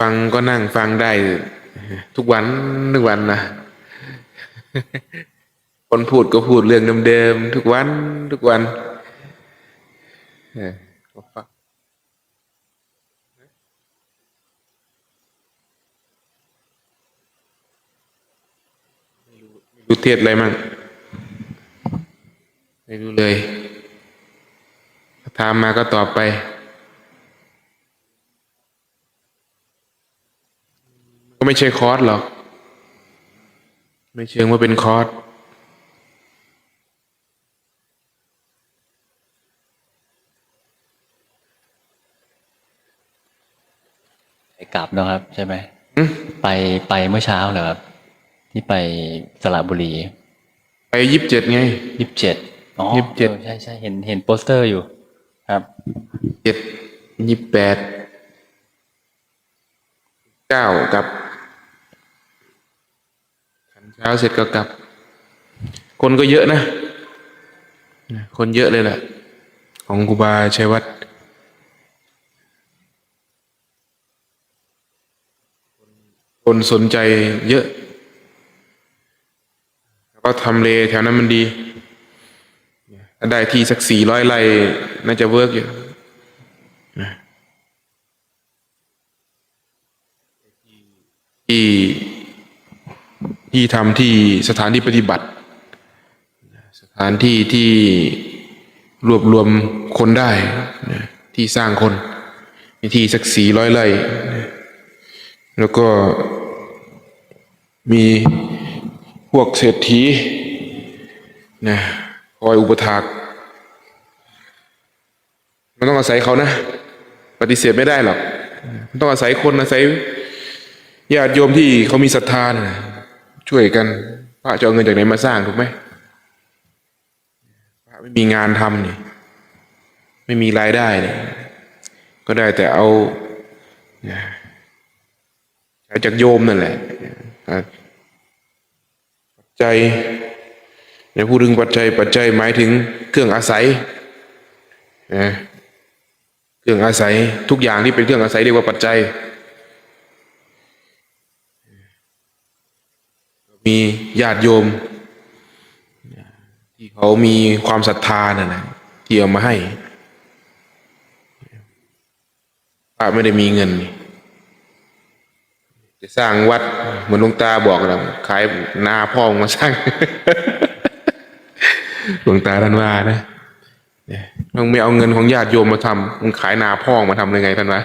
ฟังก็นั่งฟังได้ทุกวันทุกวันนะคนพูดก็พูดเรื่องเดิมๆทุกวันทุกวันเออก็ฟังไม่รู้เทศอะไรมั่งไม่รู้เลยถามมาก็ตอบไปก็ไม่ใช่คอร์สหรอกไม่เชิงว่าเป็นคอร์สไปกลับเนอะครับใช่ไหมอืมไปไปเมื่อเช้าเหรอครับที่ไปสระบุรีไป27ไง27อ๋อใช่ใช่เห็นโปสเตอร์อยู่ครับ7289กลับฉันเช้าเสร็จก็กลับคนก็เยอะนะคนเยอะเลยแหละของครูบาชัยวัฒน์ คนสนใจเยอะแล้วก็ทำเลแถวนั้นมันดีถ้าได้ที่สัก400 ไร่น่าจะเวิร์กอยู่ที่ที่ทำที่สถานที่ปฏิบัติสถานที่ที่รวบรวมคนได้ที่สร้างคนมีที่สัก400 ไร่แล้วก็มีพวกเศรษฐีนะคอยอุปถากมันต้องอาศัยเขานะปฏิเสธไม่ได้หรอกมันต้องอาศัยคนอาศัยญาติโยมที่เขามีศรัทธานะช่วยกันพระจะเอาเงินจากไหนมาสร้างถูกไหมพระไม่มีงานทำนี่ไม่มีรายได้เนี่ยก็ได้แต่เอาใช้จากโยมนั่นแหละปัจจัยในพูดถึงปัจจัยหมายถึงเครื่องอาศัยนะเครื่องอาศัยทุกอย่างที่เป็นเครื่องอาศัยเรียกว่าปัจจัยมีญาติโยมที่เขามีความศรัทธานั่นแหละที่เอามาให้พระไม่ได้มีเงินจะสร้างวัดเหมือนหลวงตาบอกเราขายนาพ่อมาสร้าง หลวงตาท่านว่านะมึงไม่เอาเงินของญาติโยมมาทำมึงขายนาพ่อมาทำยังไงท่านวะ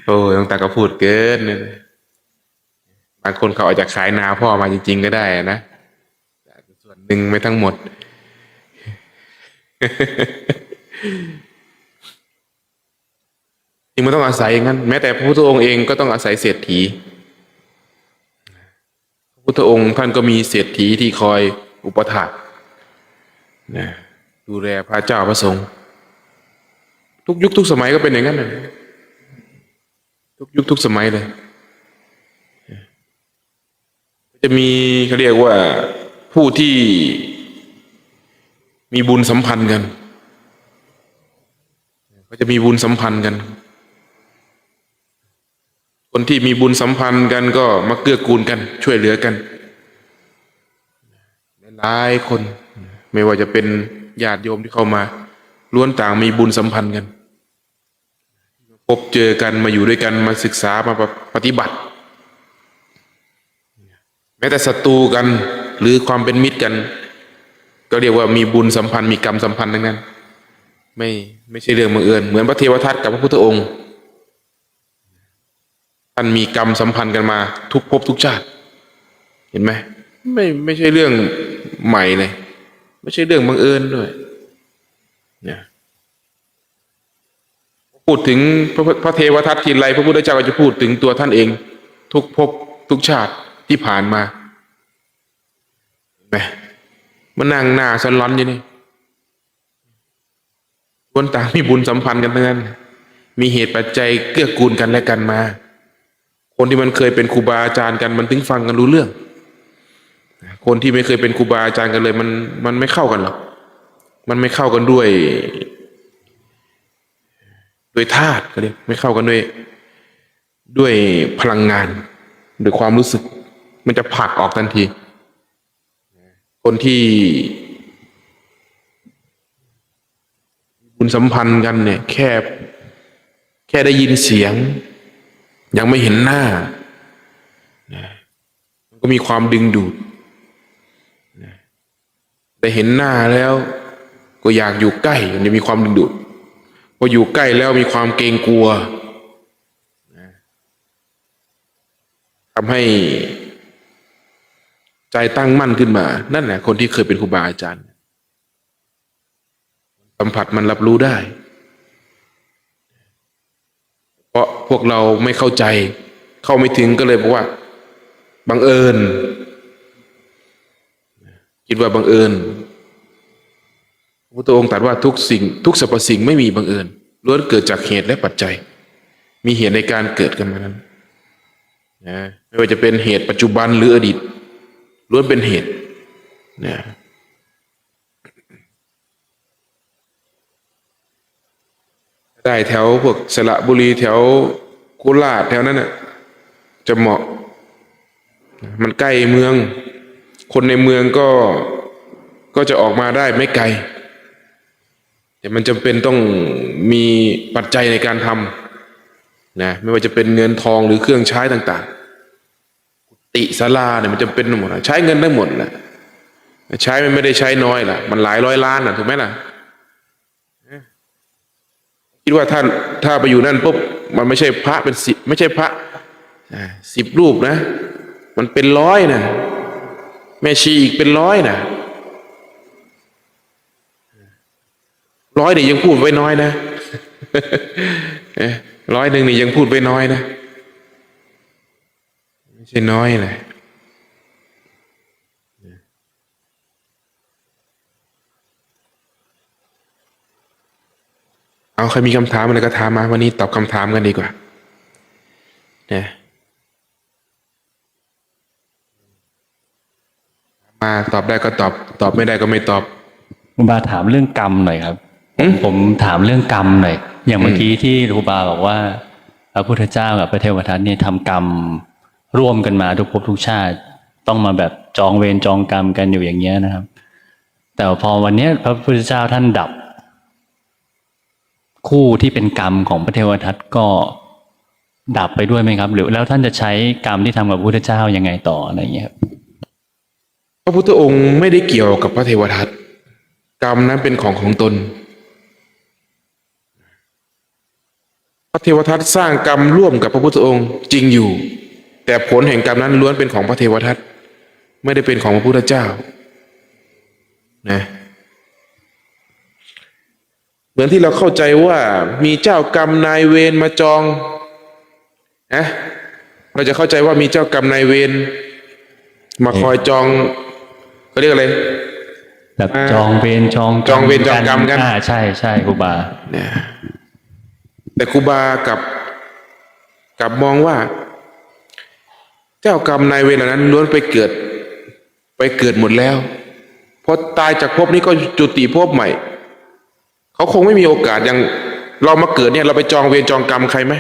โอ้หลวงตาก็พูดเกินบางคนเขาอาจจะขายนาพ่อมาจริงๆก็ได้นะส่วนหนึ่งไม่ทั้งหมด จริงมันต้องอาศัยอย่างนั้นแม้แต่พระพุทธองค์เองก็ต้องอาศัยเศรษฐีพระพุทธองค์ท่านก็มีเศรษฐีที่คอยอุปถัมภ์นะดูแลพระเจ้าพระสงฆ์ทุกยุคทุกสมัยก็เป็นอย่างนั้นนะทุกยุคทุกสมัยเลยจะมีเขาเรียกว่าผู้ที่มีบุญสัมพันธ์กันก็จะมีบุญสัมพันธ์กันคนที่มีบุญสัมพันธ์กันก็มาเกื้อกูลกันช่วยเหลือกันหลายคนไม่ว่าจะเป็นญาติโยมที่เข้ามาล้วนต่างมีบุญสัมพันธ์กันพบเจอกันมาอยู่ด้วยกันมาศึกษามาปฏิบัติแม้แต่ศัตรูกันหรือความเป็นมิตรกันก็เรียกว่ามีบุญสัมพันธ์มีกรรมสัมพันธ์ทั้งนั้นไม่ใช่เรื่องบังเอิญเหมือนพระเทวทัตกับพระพุทธองค์ท่านมีกรรมสัมพันธ์กันมาทุกภพทุกชาติเห็นไหมไม่ใช่เรื่องใหม่เลยไม่ใช่เรื่องบังเอิญด้วยเนี่ยพูดถึงพระเทวทัตทีไรพระพุทธเจ้าก็จะพูดถึงตัวท่านเองทุกภพทุกชาติที่ผ่านมาเห็นไหมมันนั่งหน้าสลอนอยู่นี่คนต่างมีบุญสัมพันธ์กันทั้งนั้นมีเหตุปัจจัยเกื้อกูลกันและกันมาคนที่มันเคยเป็นครูบาอาจารย์กันมันถึงฟังกันรู้เรื่องคนที่ไม่เคยเป็นครูบาอาจารย์กันเลยมันไม่เข้ากันหรอกมันไม่เข้ากันด้วยธาตุก็เลยไม่เข้ากันด้วย ด้วยพลังงานด้วยความรู้สึกมันจะผลักออกทันทีคนที่บุญสัมพันธ์กันเนี่ยแค่ได้ยินเสียงยังไม่เห็นหน้ามันก็มีความดึงดูดแต่เห็นหน้าแล้วก็อยากอยู่ใกล้มันจะมีความดึงดูดพออยู่ใกล้แล้วมีความเกรงกลัวทำให้ใจตั้งมั่นขึ้นมานั่นแหละคนที่เคยเป็นครูบาอาจารย์สัมผัสมันรับรู้ได้ เพราะพวกเราไม่เข้าใจเข้าไม่ถึงก็เลยบอกว่าบังเอิญคิดว่าบังเอิญพระพุทธองค์ตรัสว่าทุกสิ่งทุกสรรพสิ่งไม่มีบังเอิญล้วนเกิดจากเหตุและปัจจัยมีเหตุในการเกิดกันมานั้นนะไม่ว่าจะเป็นเหตุปัจจุบันหรืออดีตล้วนเป็นเหตุนะได้แถวพวกสระบุรีแถวโคราชแถวนั้นน่ะจะเหมาะมันใกล้เมืองคนในเมืองก็จะออกมาได้ไม่ไกลแต่มันจำเป็นต้องมีปัจจัยในการทำนะไม่ว่าจะเป็นเงินทองหรือเครื่องใช้ต่างๆกุฏิศาลาเนี่ยมันจำเป็นหมดใช้เงินได้หมดแหละใช้มันไม่ได้ใช้น้อยล่ะมันหลายร้อยล้านน่ะถูกไหมล่ะคิดว่าถ้าไปอยู่นั่นปุ๊บมันไม่ใช่พระเป็น10ไม่ใช่พระ10 รูปนะมันเป็น100นะแม่ชีอีกเป็น100นะ100นี่ยังพูดไว้น้อยนะ100นี่ยังพูดไว้น้อยนะไม่ใช่น้อยเลยเอาใครมีคำถามอะไรก็ถามมาวันนี้ตอบคำถามกันดีกว่าเนี่ยมาตอบได้ก็ตอบไม่ได้ก็ไม่ตอบครูบาถามเรื่องกรรมหน่อยครับผมถามเรื่องกรรมหน่อยอย่างเมื่อกี้ที่ครูบาบอกว่าพระพุทธเจ้ากับพระเทวทัตเนี่ยทำกรรมร่วมกันมาทุกภพทุกชาติต้องมาแบบจองเวรจองกรรมกันอยู่อย่างเงี้ยนะครับแต่พอวันนี้พระพุทธเจ้าท่านดับคู่ที่เป็นกรรมของพระเทวทัตก็ดับไปด้วยไหมครับหรือแล้วท่านจะใช้กรรมที่ทำกับพระพุทธเจ้ายังไงต่ออะไรอย่างเงี้ยครับพระพุทธองค์ไม่ได้เกี่ยวกับพระเทวทัตกรรมนั้นเป็นของตนพระเทวทัตสร้างกรรมร่วมกับพระพุทธองค์จริงอยู่แต่ผลแห่งกรรมนั้นล้วนเป็นของพระเทวทัตไม่ได้เป็นของพระพุทธเจ้านะเหมือนที่เราเข้าใจว่ามีเจ้ากรรมนายเวรมาจองนะเราจะเข้าใจว่ามีเจ้ากรรมนายเวรมาคอยจองเขาเรียกอะไรแบบจองเวรจองกรรมกันใช่ใช่ครูบาเนี่ยแต่ครูบากับมองว่าเจ้ากรรมนายเวรเหล่านั้นล้วนไปเกิดหมดแล้วพอตายจากภพนี้ก็จุติภพใหม่เขาคงไม่มีโอกาสอย่างเรามาเกิดเนี่ยเราไปจองเวรจองกรรมใครไหม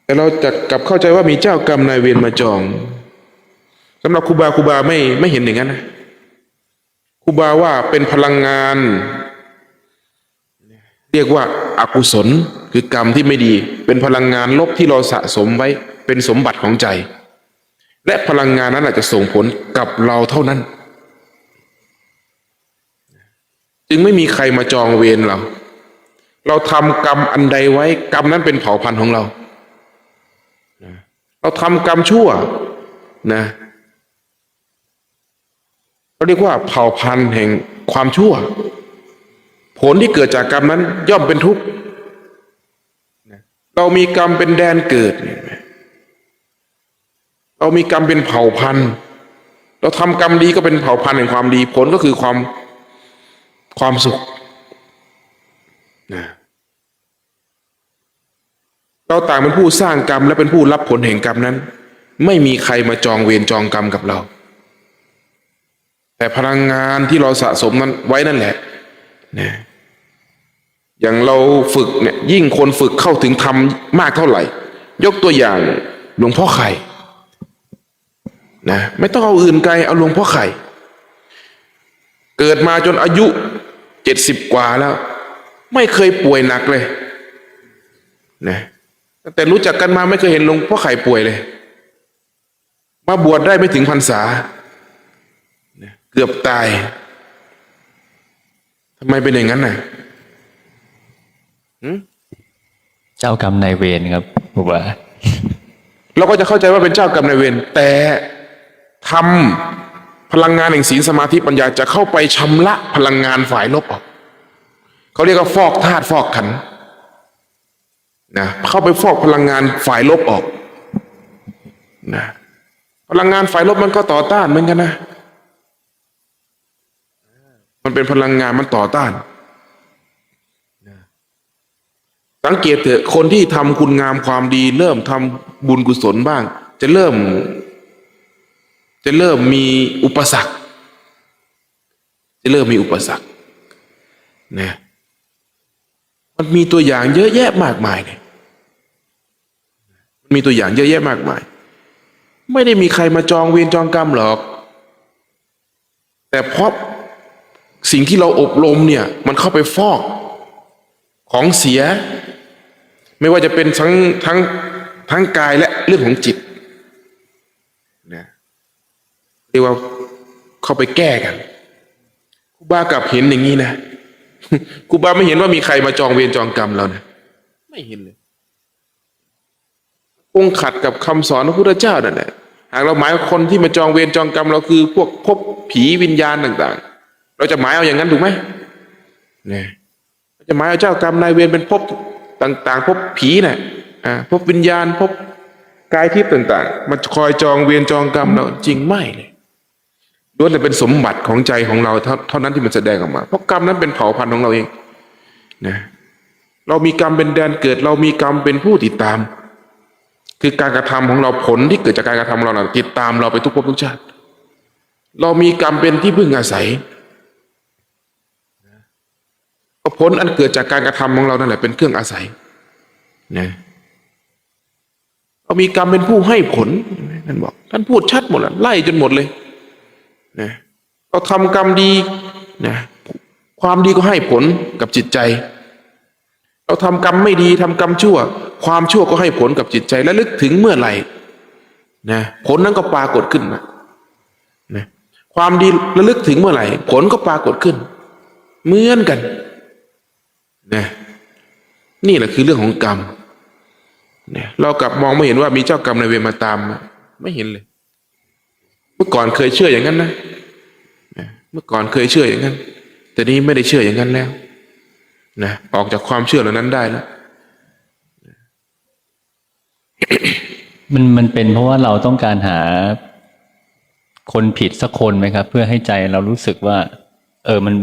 แต่เราจะกลับเข้าใจว่ามีเจ้ากรรมนายเวรมาจองสำหรับครูบาไม่เห็นอย่างนั้นนะครูบาว่าเป็นพลังงานเรียกว่าอกุศลคือกรรมที่ไม่ดีเป็นพลังงานลบที่เราสะสมไว้เป็นสมบัติของใจและพลังงานนั้นอาจจะส่งผลกับเราเท่านั้นจึงไม่มีใครมาจองเวรเราทำกรรมอันใดไว้กรรมนั้นเป็นเผ่าพันธุ์ของเราทำกรรมชั่วนะเราเรียกว่าเผ่าพันธุ์แห่งความชั่วผลที่เกิดจากกรรมนั้นย่อมเป็นทุกข์เรามีกรรมเป็นแดนเกิดเรามีกรรมเป็นเผ่าพันธุ์เราทำกรรมดีก็เป็นเผ่าพันธุ์แห่งความดีผลก็คือความสุขนะเราต่างเป็นผู้สร้างกรรมและเป็นผู้รับผลแห่งกรรมนั้นไม่มีใครมาจองเวรจองกรรมกับเราแต่พลังงานที่เราสะสมนั้นไว้นั่นแหละ นะอย่างเราฝึกเนี่ยยิ่งคนฝึกเข้าถึงธรรมมากเท่าไหร่ยกตัวอย่างหลวงพ่อไข่นะไม่ต้องเอาอื่นไกลเอาหลวงพ่อไข่เกิดมาจนอายุ70 กว่าแล้วไม่เคยป่วยหนักเลยนะตั้งแต่รู้จักกันมาไม่เคยเห็นหลวงพ่อไข่ป่วยเลยมาบวชได้ไม่ถึงพรรษาเกือบตายทำไมเป็นอย่างนั้นน่ะ เจ้ากรรมนายเวรครับครูบา เราก็จะเข้าใจว่าเป็นเจ้ากรรมนายเวรแต่ทำพลังงานแห่งศีลสมาธิปัญญาจะเข้าไปชำระพลังงานฝ่ายลบออกเขาเรียกว่าฟอกธาตุฟอกขันธ์นะเข้าไปฟอกพลังงานฝ่ายลบออกนะพลังงานฝ่ายลบมันก็ต่อต้านเหมือนกันนะมันเป็นพลังงานมันต่อต้านสังเกตเถอะคนที่ทำคุณงามความดีเริ่มทำบุญกุศลบ้างจะเริ่มมีอุปสรรคนะมันมีตัวอย่างเยอะแยะมากมายเลยมันมีตัวอย่างเยอะแยะมากมายไม่ได้มีใครมาจองเวรจองกรรมหรอกแต่เพราะสิ่งที่เราอบรมเนี่ยมันเข้าไปฟอกของเสียไม่ว่าจะเป็นทั้งกายและเรื่องของจิตนะเรียกว่าเข้าไปแก้กันครูบากลับเห็นอย่างนี้นะ ครูบาไม่เห็นว่ามีใครมาจองเวรจองกรรมเรานะไม่เห็นเลยคงขัดกับคำสอนของพระพุทธเจ้านั่นแหละหากเราหมายว่าคนที่มาจองเวรจองกรรมเราคือพวกภพผีวิญญาณต่างๆเราจะหมายเอาอย่างนั้นถูกไหมเนี่ยเราจะหมายเอาเจ้ากรรมนายเวรเป็นภพต่างๆภพผีน่ะภพวิญญาณภพกายทิพย์ต่างๆมาคอยจองเวรจองกรรมเราจริงไม่เลยล้วนแต่เป็นสมบัติของใจของเราเท่านั้นที่มันแสดงออกมาเพราะกรรมนั้นเป็นเผ่าพันธุ์ของเราเองนะเรามีกรรมเป็นแดนเกิดเรามีกรรมเป็นผู้ติดตามคือการกระทำของเราผลที่เกิดจากการกระทำของเราติดตามเราไปทุกภพทุกชาติเรามีกรรมเป็นที่พึ่งอาศัยผลอันเกิดจากการกระทำของเรานั่นแหละเป็นเครื่องอาศัยนะเรามีกรรมเป็นผู้ให้ผลท่านบอกท่านพูดชัดหมดแล้วไล่จนหมดเลยนะเราทำกรรมดีนะความดีก็ให้ผลกับจิตใจเราทำกรรมไม่ดีทำกรรมชั่วความชั่วก็ให้ผลกับจิตใจและลึกถึงเมื่อไหร่นะผลนั้นก็ปรากฏขึ้นมานะความดีระลึกถึงเมื่อไหร่ผลก็ปรากฏขึ้นเหมือนกันนะนี่แหละคือเรื่องของกรรมเนี่ยเรากลับมองไม่เห็นว่ามีเจ้ากรรมนายเวรมาตามไม่เห็นเลยเมื่อก่อนเคยเชื่ออย่างนั้นนะเมื่อก่อนเคยเชื่ออย่างนั้นแต่นี้ไม่ได้เชื่ออย่างนั้นแล้วนะออกจากความเชื่อเหล่านั้นได้แล้ว มันเป็นเพราะว่าเราต้องการหาคนผิดสักคนไหมครับเพื่อให้ใจเรารู้สึกว่า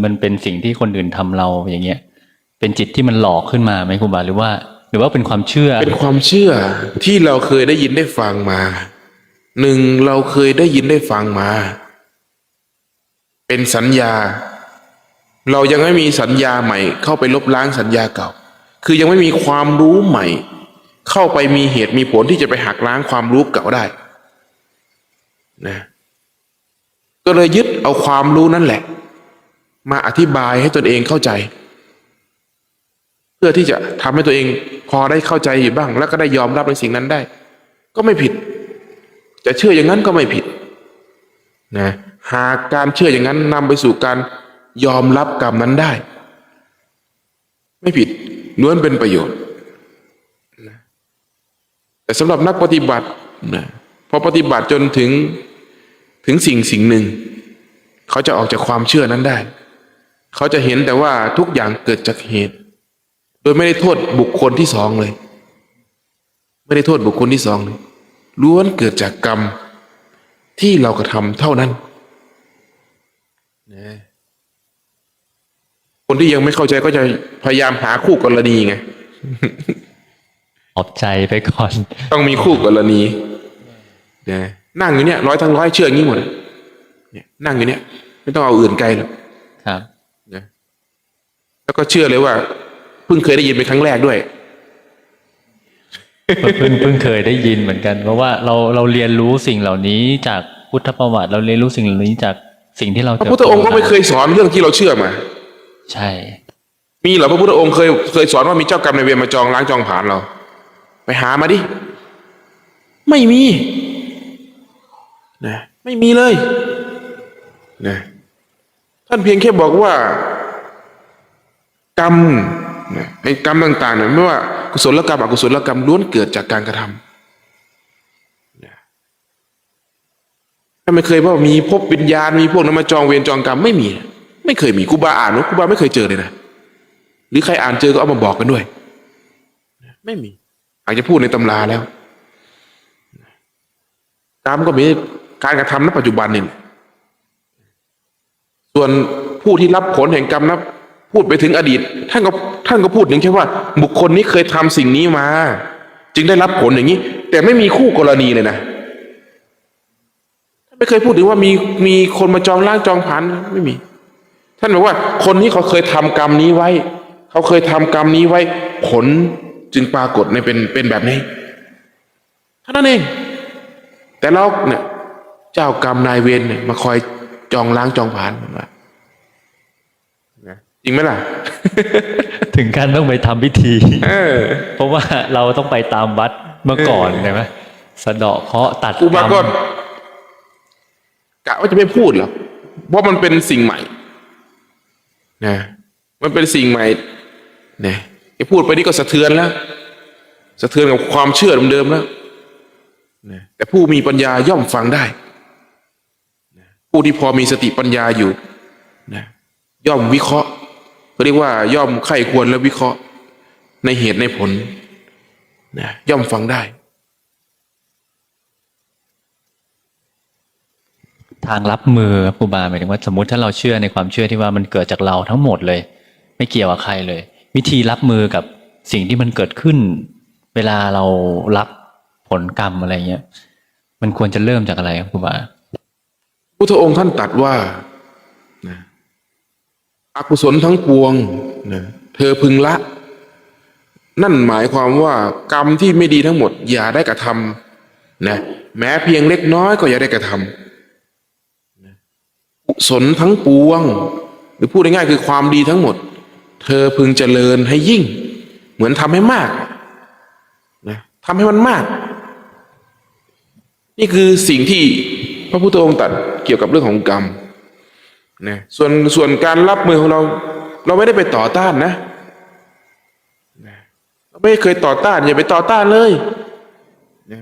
มันเป็นสิ่งที่คนอื่นทำเราอย่างเงี้ยเป็นจิตที่มันหลอกขึ้นมาไหมครูบาหรือว่าเป็นความเชื่อเป็นความเชื่อที่เราเคยได้ยินได้ฟังมาหนึ่งเราเคยได้ยินได้ฟังมาเป็นสัญญาเรายังไม่มีสัญญาใหม่เข้าไปลบล้างสัญญาเก่าคือยังไม่มีความรู้ใหม่เข้าไปมีเหตุมีผลที่จะไปหักล้างความรู้เก่าได้นะก็เลยยึดเอาความรู้นั่นแหละมาอธิบายให้ตนเองเข้าใจเพื่อที่จะทำให้ตัวเองพอได้เข้าใจอยู่บ้างแล้วก็ได้ยอมรับในสิ่งนั้นได้ก็ไม่ผิดจะเชื่ออย่างนั้นก็ไม่ผิดนะหากการเชื่ออย่างนั้นนำไปสู่การยอมรับกรรมนั้นได้ไม่ผิดล้วนเป็นประโยชน์นะแต่สำหรับนักปฏิบัตินะพอปฏิบัติจนถึงสิ่งหนึ่งเขาจะออกจากความเชื่อนั้นได้เขาจะเห็นแต่ว่าทุกอย่างเกิดจากเหตุโดยไม่ได้โทษบุคคลที่สองเลยไม่ได้โทษบุคคลที่สองเลยล้วนเกิดจากกรรมที่เรากระทำเท่านั้นนะคนที่ยังไม่เข้าใจก็จะพยายามหาคู่กรณีไงออบใจไปก่อนต้องมีคู่กรณีนะนั่งอยู่เนี่ยร้อยทั้งร้อยเชื่ออย่างนี้หมดเนี่ยนั่งอยู่เนี่ยไม่ต้องเอาอื่นไกลหรอกครับนะ แล้วก็เชื่อเลยว่าเพิ่งเคยได้ยินเป็นครั้งแรกด้วย เพิ่งเคยได้ยินเหมือนกัน เพราะว่าเราเรียนรู้สิ่งเหล่านี้จากพุทธประวัติเราเรียนรู้สิ่งเหล่านี้จากสิ่งที่เรา พระพุทธองค์ก็ไม่เคยสอนเรื่องที่เราเชื่อมา ใช่ มีเหรอพระพุทธองค์เคยสอนว่ามีเจ้ากรรมนายเวรมาจองล้างจองผลาญเรา ไปหามาดิไม่มีนะไม่มีเลยนะท่านเพียงแค่บอกว่ากรรมนะไอ้กรรมต่างๆเนี่ยไม่ว่ากุศลกรรมอกุศลกรรมล้วนเกิดจากการกระทำนะถ้าไม่เคยว่ามีภพวิญญาณมีพวกนั้นมาจองเวรจองกรรมไม่มีไม่เคยมีครูบาอ่านครูบาไม่เคยเจอเลยนะหรือใครอ่านเจอก็เอามาบอกกันด้วยไม่มีอาจจะพูดในตำราแล้วกรรมก็มีการกระทำณปัจจุบันนี่ส่วนผู้ที่รับผลแห่งกรรมนะพูดไปถึงอดีตท่านก็พูดถึงแค่ว่าบุคคลนี้เคยทำสิ่งนี้มาจึงได้รับผลอย่างนี้แต่ไม่มีคู่กรณีเลยนะท่านไม่เคยพูดถึงว่ามีคนมาจองล้างจองผลาญไม่มีท่านบอกว่าคนนี้เขาเคยทำกรรมนี้ไว้เขาเคยทำกรรมนี้ไว้ผลจึงปรากฏในเป็นแบบนี้เท่านั้นเองแต่เราเนี่ยเจ้ากรรมนายเวรเนี่ยมาคอยจองล้างจองผลาญจริงไหมล่ะ ถึงขั้นต้องไปทำพิธี เพราะว่าเราต้องไปตามวัดเมื่อก่อนใช่ไหมสะเดาะเคราะห์ตัด อุ กร บาร ม ก็กะว่าจะไม่พูดหรอกเพราะมันเป็นสิ่งใหม่นะมันเป็นสิ่งใหม่เนี่ยไอ้พูดไปนี่ก็สะเทือนแล้วสะเทือนกับความเชื่อเดิมๆแล้วนะแต่ผู้มีปัญญาย่อมฟังได้นะผู้ที่พอมีสติปัญญาอยู่นะย่อมวิเคราะห์เขาเรียกว่าย่อมไข้ควรและวิเคราะห์ในเหตุในผลนะย่อมฟังได้ ทางรับมือครับครูบาหมายถึงว่าสมมติถ้าเราเชื่อในความเชื่อที่ว่ามันเกิดจากเราทั้งหมดเลย ไม่เกี่ยวกับใครเลย วิธีรับมือกับสิ่งที่มันเกิดขึ้น เวลาเรารับผลกรรมอะไรเงี้ยมันควรจะเริ่มจากอะไรครับครูบาพุทธองค์ท่านตรัสว่านะอกุศลทั้งปวงนะเธอพึงละนั่นหมายความว่ากรรมที่ไม่ดีทั้งหมดอย่าได้กระทำนะแม้เพียงเล็กน้อยก็อย่าได้กระทำนะกุศลทั้งปวงหรือพูดง่ายๆคือความดีทั้งหมดเธอพึงเจริญให้ยิ่งเหมือนทำให้มากนะทำให้มันมากนี่คือสิ่งที่พระพุทธองค์ตรัสเกี่ยวกับเรื่องของกรรมนะส่วนการรับมือของเราไม่ได้ไปต่อต้านนะเราไม่เคยต่อต้านอย่าไปต่อต้านเลยนะ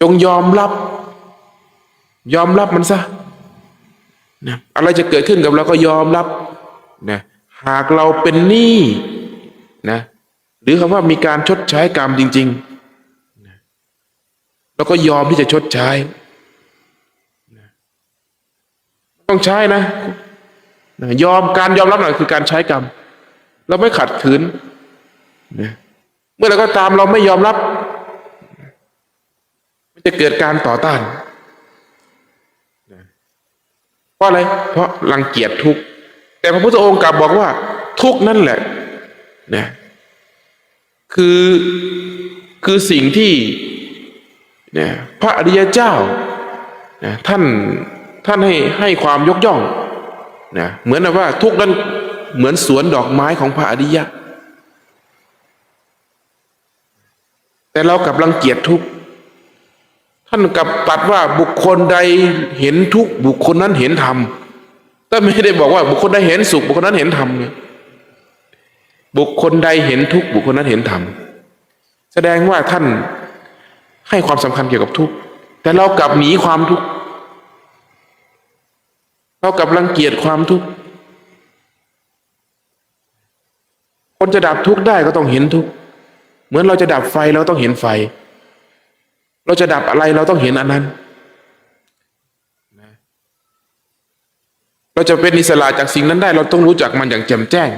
จงยอมรับมันซะนะอะไรจะเกิดขึ้นกับเราก็ยอมรับนะหากเราเป็นหนี้นะหรือคำว่ามีการชดใช้กรรมจริงๆนะเราก็ยอมที่จะชดใช้ต้องใช้นะการยอมรับหน่อยคือการใช้กรรมเราไม่ขัดขืนเมื่อเราก็ตามเราไม่ยอมรับมันจะเกิดการต่อต้านเพราะอะไรเพราะรังเกียจทุกข์แต่พระพุทธองค์กลับบอกว่าทุกข์นั่นแหละนะคือสิ่งที่เนี่ยพระอริยเจ้านะท่านให้ความยกย่องนะเหมือนว่าทุกข์นั้นเหมือนสวนดอกไม้ของพระอริยะแต่เรากลับรังเกียจทุกข์ท่านกลับตรัสว่าบุคคลใดเห็นทุกข์บุคคลนั้นเห็นธรรมแต่ไม่ได้บอกว่าบุคคลใดเห็นสุขบุคคลนั้นเห็นธรรมเนี่ยบุคคลใดเห็นทุกข์บุคคลนั้นเห็นธรรมแสดงว่าท่านให้ความสำคัญเกี่ยวกับทุกข์แต่เรากลับหนีความทุกข์เรากลับรังเกียจความทุกข์คนจะดับทุกข์ได้ก็ต้องเห็นทุกข์เหมือนเราจะดับไฟเราต้องเห็นไฟเราจะดับอะไรเราต้องเห็นอันนั้นเราจะเป็นอิสระจากสิ่งนั้นได้เราต้องรู้จักมันอย่างแจ่มแจ้ง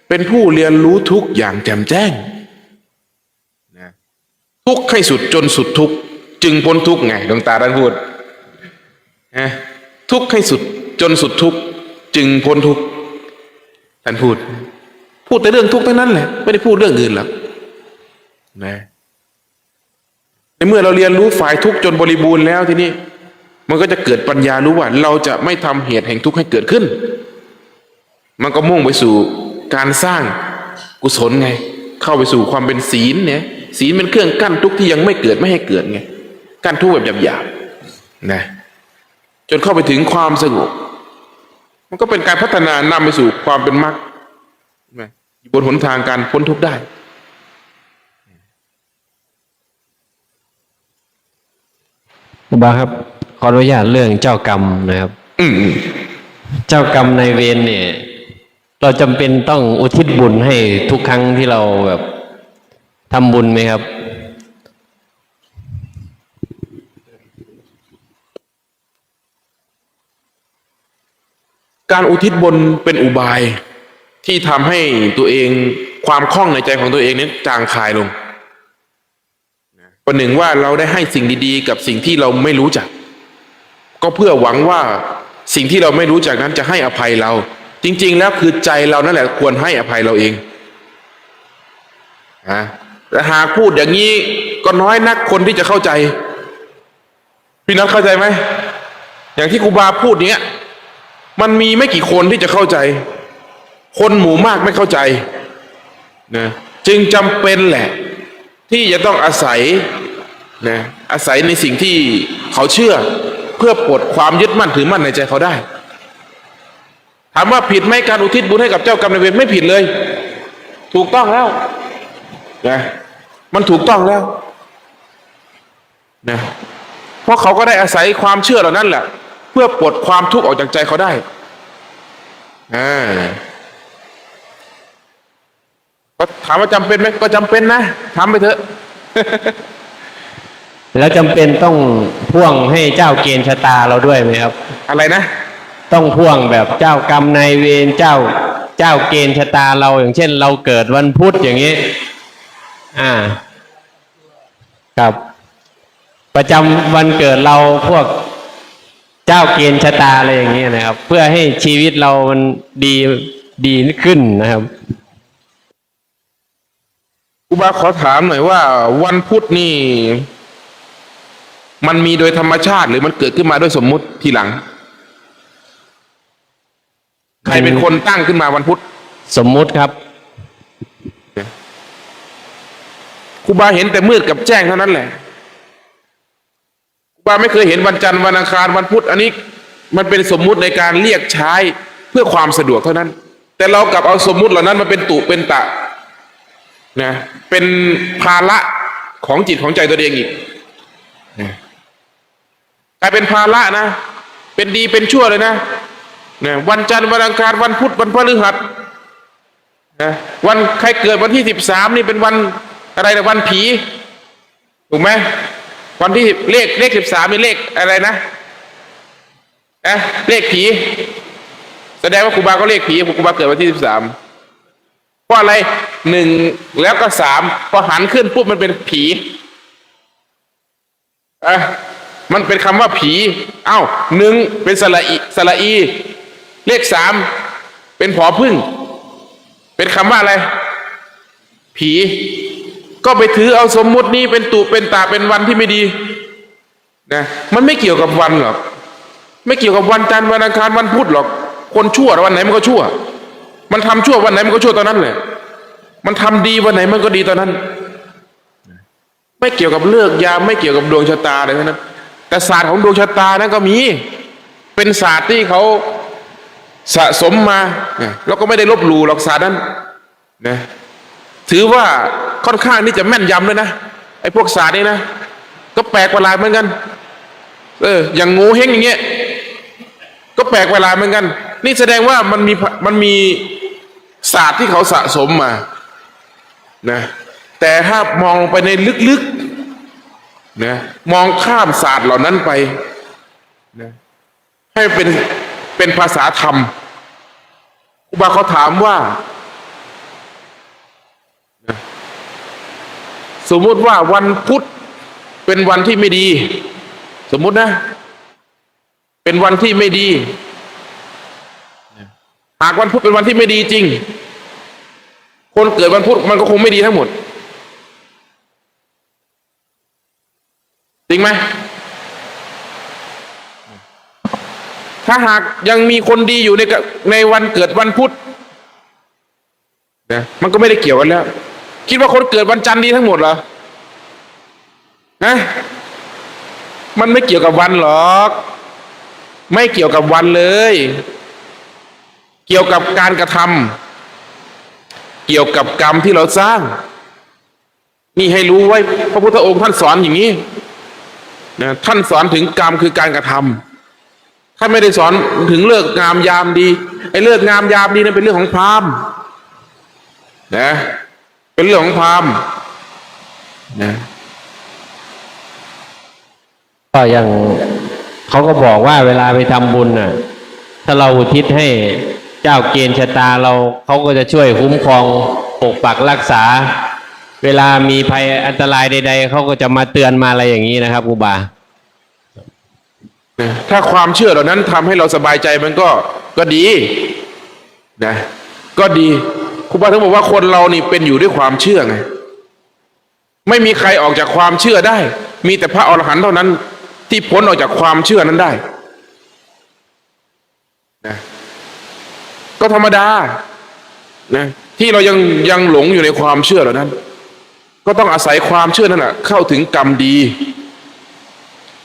เป็นผู้เรียนรู้ทุกอย่างแจ่มแจ้งทุกข์ให้สุดจนสุดทุกข์จึงพ้นทุกข์ไงหลวงตาท่านพูดทุกข์ให้สุดจนสุดทุกข์จึงพ้นทุกข์ ท่านพูดแต่เรื่องทุกข์ทั้งนั้นแหละไม่ได้พูดเรื่องอื่นหรอกนะในเมื่อเราเรียนรู้ฝ่ายทุกข์จนบริบูรณ์แล้วทีนี้มันก็จะเกิดปัญญารู้ว่าเราจะไม่ทำเหตุแห่งทุกข์ให้เกิดขึ้นมันก็มุ่งไปสู่การสร้างกุศลไงเข้าไปสู่ความเป็นศีลเนี่ยศีลเป็นเครื่องกั้นทุกข์ที่ยังไม่เกิดไม่ให้เกิดไงกั้นทุกข์แบบหยาบๆนะจนเข้าไปถึงความสงบมันก็เป็นการพัฒนานำไปสู่ความเป็นมรรคอยู่บนหนทางการพ้นทุกข์ได้ครูบาครับขออนุญาตเรื่องเจ้ากรรมนะครับเจ้ากรรมนายเวรเนี่ยเราจำเป็นต้องอุทิศบุญให้ทุกครั้งที่เราแบบทำบุญไหมครับการอุทิศบุญเป็นอุบายที่ทำให้ตัวเองความคล่องในใจของตัวเองนี้จางคายลงประหนึ่งว่าเราได้ให้สิ่งดีๆกับสิ่งที่เราไม่รู้จักก็เพื่อหวังว่าสิ่งที่เราไม่รู้จักนั้นจะให้อภัยเราจริงๆแล้วคือใจเรานั่นแหละควรให้อภัยเราเองแต่หากพูดอย่างนี้ก็น้อยนักคนที่จะเข้าใจพี่นัทเข้าใจไหมอย่างที่ครูบาพูดเนี้ยมันมีไม่กี่คนที่จะเข้าใจคนหมู่มากไม่เข้าใจนะจึงจำเป็นแหละที่จะต้องอาศัยในสิ่งที่เขาเชื่อเพื่อปลดความยึดมั่นถือมั่นในใจเขาได้ถามว่าผิดไหมการอุทิศบุญให้กับเจ้ากรรมนายเวรไม่ผิดเลยถูกต้องแล้วนะมันถูกต้องแล้วนะเพราะเขาก็ได้อาศัยความเชื่อเหล่านั้นแหละเพื่อปลดความทุกข์ออกจากใจเขาได้ก็ถามว่าจำเป็นไหมก็จำเป็นนะทำไปเถอะ แล้วจำเป็นต้องพ่วงให้เจ้าเกณฑ์ชะตาเราด้วยไหมครับอะไรนะต้องพ่วงแบบเจ้ากรรมนายเวรเจ้าเกณฑ์ชะตาเราอย่างเช่นเราเกิดวันพุธอย่างนี้ครับประจำวันเกิดเราพวกเจ้าเกณฑ์ชะตาอะไรอย่างเงี้ยนะครับเพื่อให้ชีวิตเรามันดีขึ้นนะครับครูบาขอถามหน่อยว่าวันพุธนี่มันมีโดยธรรมชาติหรือมันเกิดขึ้นมาด้วยสมมุติทีหลังใครเป็นคนตั้งขึ้นมาวันพุธสมมุติครับครูบาเห็นแต่มืดกับแจ้งเท่านั้นแหละครูบาไม่เคยเห็นวันจันทร์วันอังคารวันพุธอันนี้มันเป็นสมมุติในการเรียกใช้เพื่อความสะดวกเท่านั้นแต่เรากลับเอาสมมุติเหล่านั้นมาเป็นตุเป็นตะนะเป็นภาระของจิตของใจตัวเองอีกกลายเป็นภาระนะเป็นดีเป็นชั่วเลยนะวันจันทร์วันอังคารวันพุธวันพฤหัสวันใครเกิดวันที่13นี่เป็นวันอะไรนะวันผีถูกไหมวันที่เลข13นี่เลขอะไรนะเลขผีแสดงว่าครูบาก็เลขผีครูบาเกิดวันที่13เพราะอะไร1แล้วก็3พอหันขึ้นปุ๊บมันเป็นผีมันเป็นคำว่าผี1เป็นสระอีเลข3เป็นผอพึ่งเป็นคำว่าอะไรผีก็ไปถือเอาสมมุตินี้เป็นตุเป็นตาเป็นวันที่ไม่ดีนะมันไม่เกี่ยวกับวันหรอกไม่เกี่ยวกับวันจันทร์วันอังคารวันพุธหรอกคนชั่ววันไหนมันก็ชั่วมันทำชั่ววันไหนมันก็ชั่วตอนนั้นแหละมันทำดีวันไหนมันก็ดีตอนนั้นไม่เกี่ยวกับเลิกยามไม่เกี่ยวกับดวงชะตาอะไรทั้งนั้นแต่ศาสตร์ของดวงชะตานั้นก็มีเป็นศาสตร์ที่เขาสะสมมาแล้วก็ไม่ได้ลบหลู่หรอกศาสตร์นั้นนะถือว่าค่อนข้างที่จะแม่นยำเลยนะไอ้พวกศาสตร์นี่นะก็แปลกประหลาดเหมือนกันอย่างโง่เฮงอย่างเงี้ยก็แปลกประหลาดเหมือนกันนี่แสดงว่ามันมีศาสตร์ที่เขาสะสมมานะแต่ถ้ามองไปในลึกๆนะมองข้ามศาสตร์เหล่านั้นไปนะให้เป็นภาษาธรรมครูบาเขาถามว่านะสมมุติว่าวันพุธเป็นวันที่ไม่ดีสมมุตินะเป็นวันที่ไม่ดี หากวันพุธเป็นวันที่ไม่ดีจริงคนเกิดวันพุธมันก็คงไม่ดีทั้งหมดจริงไหมถ้าหากยังมีคนดีอยู่ในวันเกิดวันพุธนะมันก็ไม่ได้เกี่ยวกันแล้วคิดว่าคนเกิดวันจันทร์ดีทั้งหมดเหรอนะมันไม่เกี่ยวกับวันหรอกไม่เกี่ยวกับวันเลยเกี่ยวกับการกระทำเกี่ยวกับกรรมที่เราสร้างนี่ให้รู้ไว้พระพุทธองค์ท่านสอนอย่างนี้นะท่านสอนถึงกรรมคือการกระทำท่านไม่ได้สอนถึงเลิกงามยามดีไอ้เลิกงามยามดีนั้นเป็นเรื่องของพราหมณ์นะเป็นเรื่องของพราหมณ์นะก็อย่างเขาก็บอกว่าเวลาไปทำบุญน่ะถ้าเราอุทิศให้เจ้าเกณฑ์ชะตาเราเขาก็จะช่วยคุ้มครองปกปักรักษาเวลามีภัยอันตรายใดๆเขาก็จะมาเตือนมาอะไรอย่างนี้นะครับครูบาถ้าความเชื่อเหล่านั้นทำให้เราสบายใจมันก็ดีนะก็ดีครูบาถึงบอกว่าคนเรานี่เป็นอยู่ด้วยความเชื่อไงไม่มีใครออกจากความเชื่อได้มีแต่พระอรหันต์เท่านั้นที่พ้นออกจากความเชื่อนั้นได้นะก็ธรรมดานะที่เรายังหลงอยู่ในความเชื่อเหล่านั้นก็ต้องอาศัยความเชื่อนั่นแหละเข้าถึงกรรมดี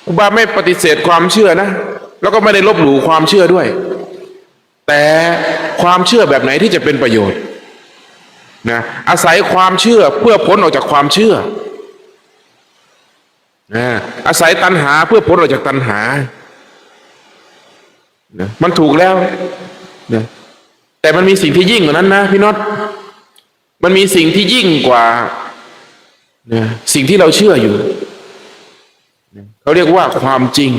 ครูบาไม่ปฏิเสธความเชื่อนะแล้วก็ไม่ได้ลบหลู่ความเชื่อด้วยแต่ความเชื่อแบบไหนที่จะเป็นประโยชน์นะอาศัยความเชื่อเพื่อพ้นออกจากความเชื่ออาศัยตัณหาเพื่อพ้นออกจากตัณหานะมันถูกแล้วนะแต่มันมีสิ่งที่ยิ่งกว่านั้นนะพี่น็อตมันมีสิ่งที่ยิ่งกว่านะสิ่งที่เราเชื่ออยู่เขาเรียกว่าความจริง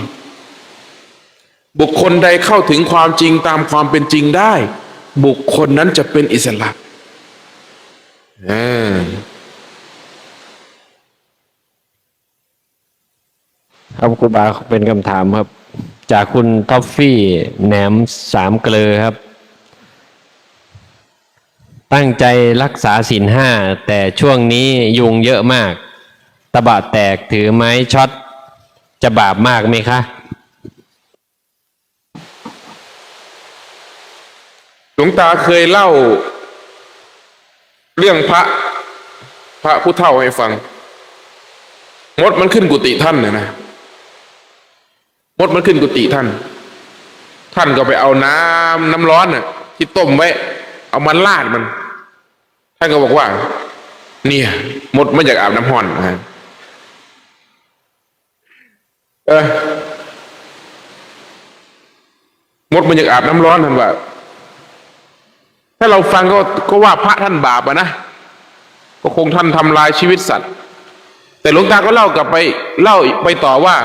บุคคลใดเข้าถึงความจริงตามความเป็นจริงได้บุคคลนั้นจะเป็นอิสระครับครูบาเป็นคำถามครับจากคุณท็อฟฟี่แหนมสามเกลอครับตั้งใจรักษาศีลห้าแต่ช่วงนี้ยุงเยอะมากตะบะแตกถือไม้ช็อตจะบาปมากไหมคะหลวงตาเคยเล่าเรื่องพระผู้เฒ่าให้ฟังมดมันขึ้นกุฏิท่านนะมดมันขึ้นกุฏิท่านก็ไปเอาน้ำร้อนน่ะที่ต้มไว้เอามันลาดมันท่านก็บอกว่าเนี่ยมดไม่อยากอาบน้ำร้อนนะมดมันอยากอาบน้ำร้อนท่านว่าถ้าเราฟังก็ว่าพระท่านบาปนะก็คงท่านทำลายชีวิตสัตว์แต่หลวงตาก็เล่าไปต่อว่า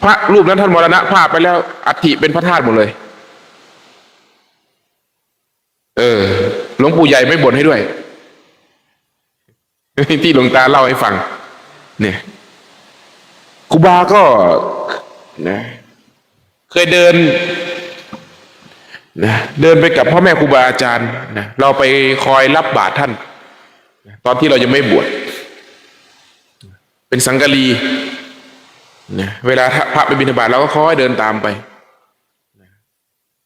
พระรูปนั้นท่านมรณภาพไปแล้วอัฐิเป็นพระธาตุหมดเลยหลวงปู่ใหญ่ไม่บ่นให้ด้วยที่หลวงตาเล่าให้ฟังเนี่ยครูบาก็นะเคยเดินไปกับพ่อแม่ครูบาอาจารย์นะเราไปคอยรับบาตรท่านตอนที่เรายังไม่บวชเป็นสังฆลีนะเวลาพระไปบิณฑบาตเราก็คอยเดินตามไป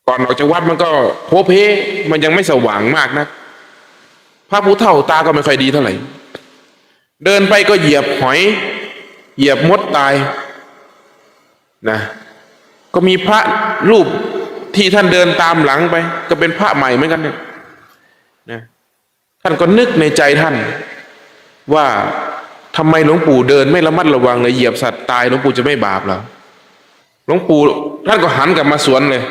ก่อนออกจากวัดมันก็โพเพมันยังไม่สว่างมากนะพระผู้เฒ่าตาก็ไม่ค่อยดีเท่าไหร่เดินไปก็เหยียบหอยเหยียบมดตายนะก็มีพระรูปที่ท่านเดินตามหลังไปก็เป็นพระใหม่เหมือนกันเนี่ยนะท่านก็นึกในใจท่านว่าทำไมหลวงปู่เดินไม่ระมัดระวังเลยเหยียบสัตว์ตายหลวงปู่จะไม่บาปเหรอหลวงปู่ท่านก็หันกลับมาสวนเลย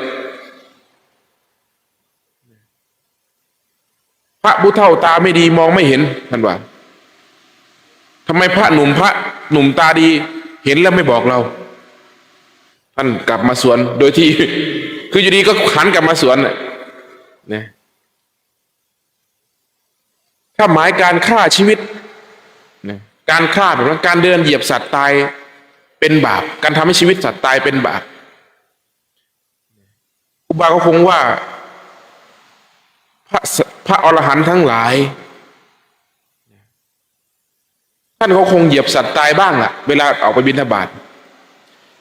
พระผู้เฒ่าตาไม่ดีมองไม่เห็นท่านว่าทำไมพระหนุ่มตาดีเห็นแล้วไม่บอกเราท่านกลับมาสวนโดยที่คืออยู่ดีก็หันกลับมาสวนเนี่ยถ้าหมายการฆ่าชีวิตการฆ่าแบบนั้นการเดินเหยียบสัตว์ตายเป็นบาปการทำให้ชีวิตสัตว์ตายเป็นบาปครู บาก็คงว่าพระอรหันต์ทั้งหลายท่านเขาคงเหยียบสัตว์ตายบ้างล่ะเวลาออกไปบิณฑบาต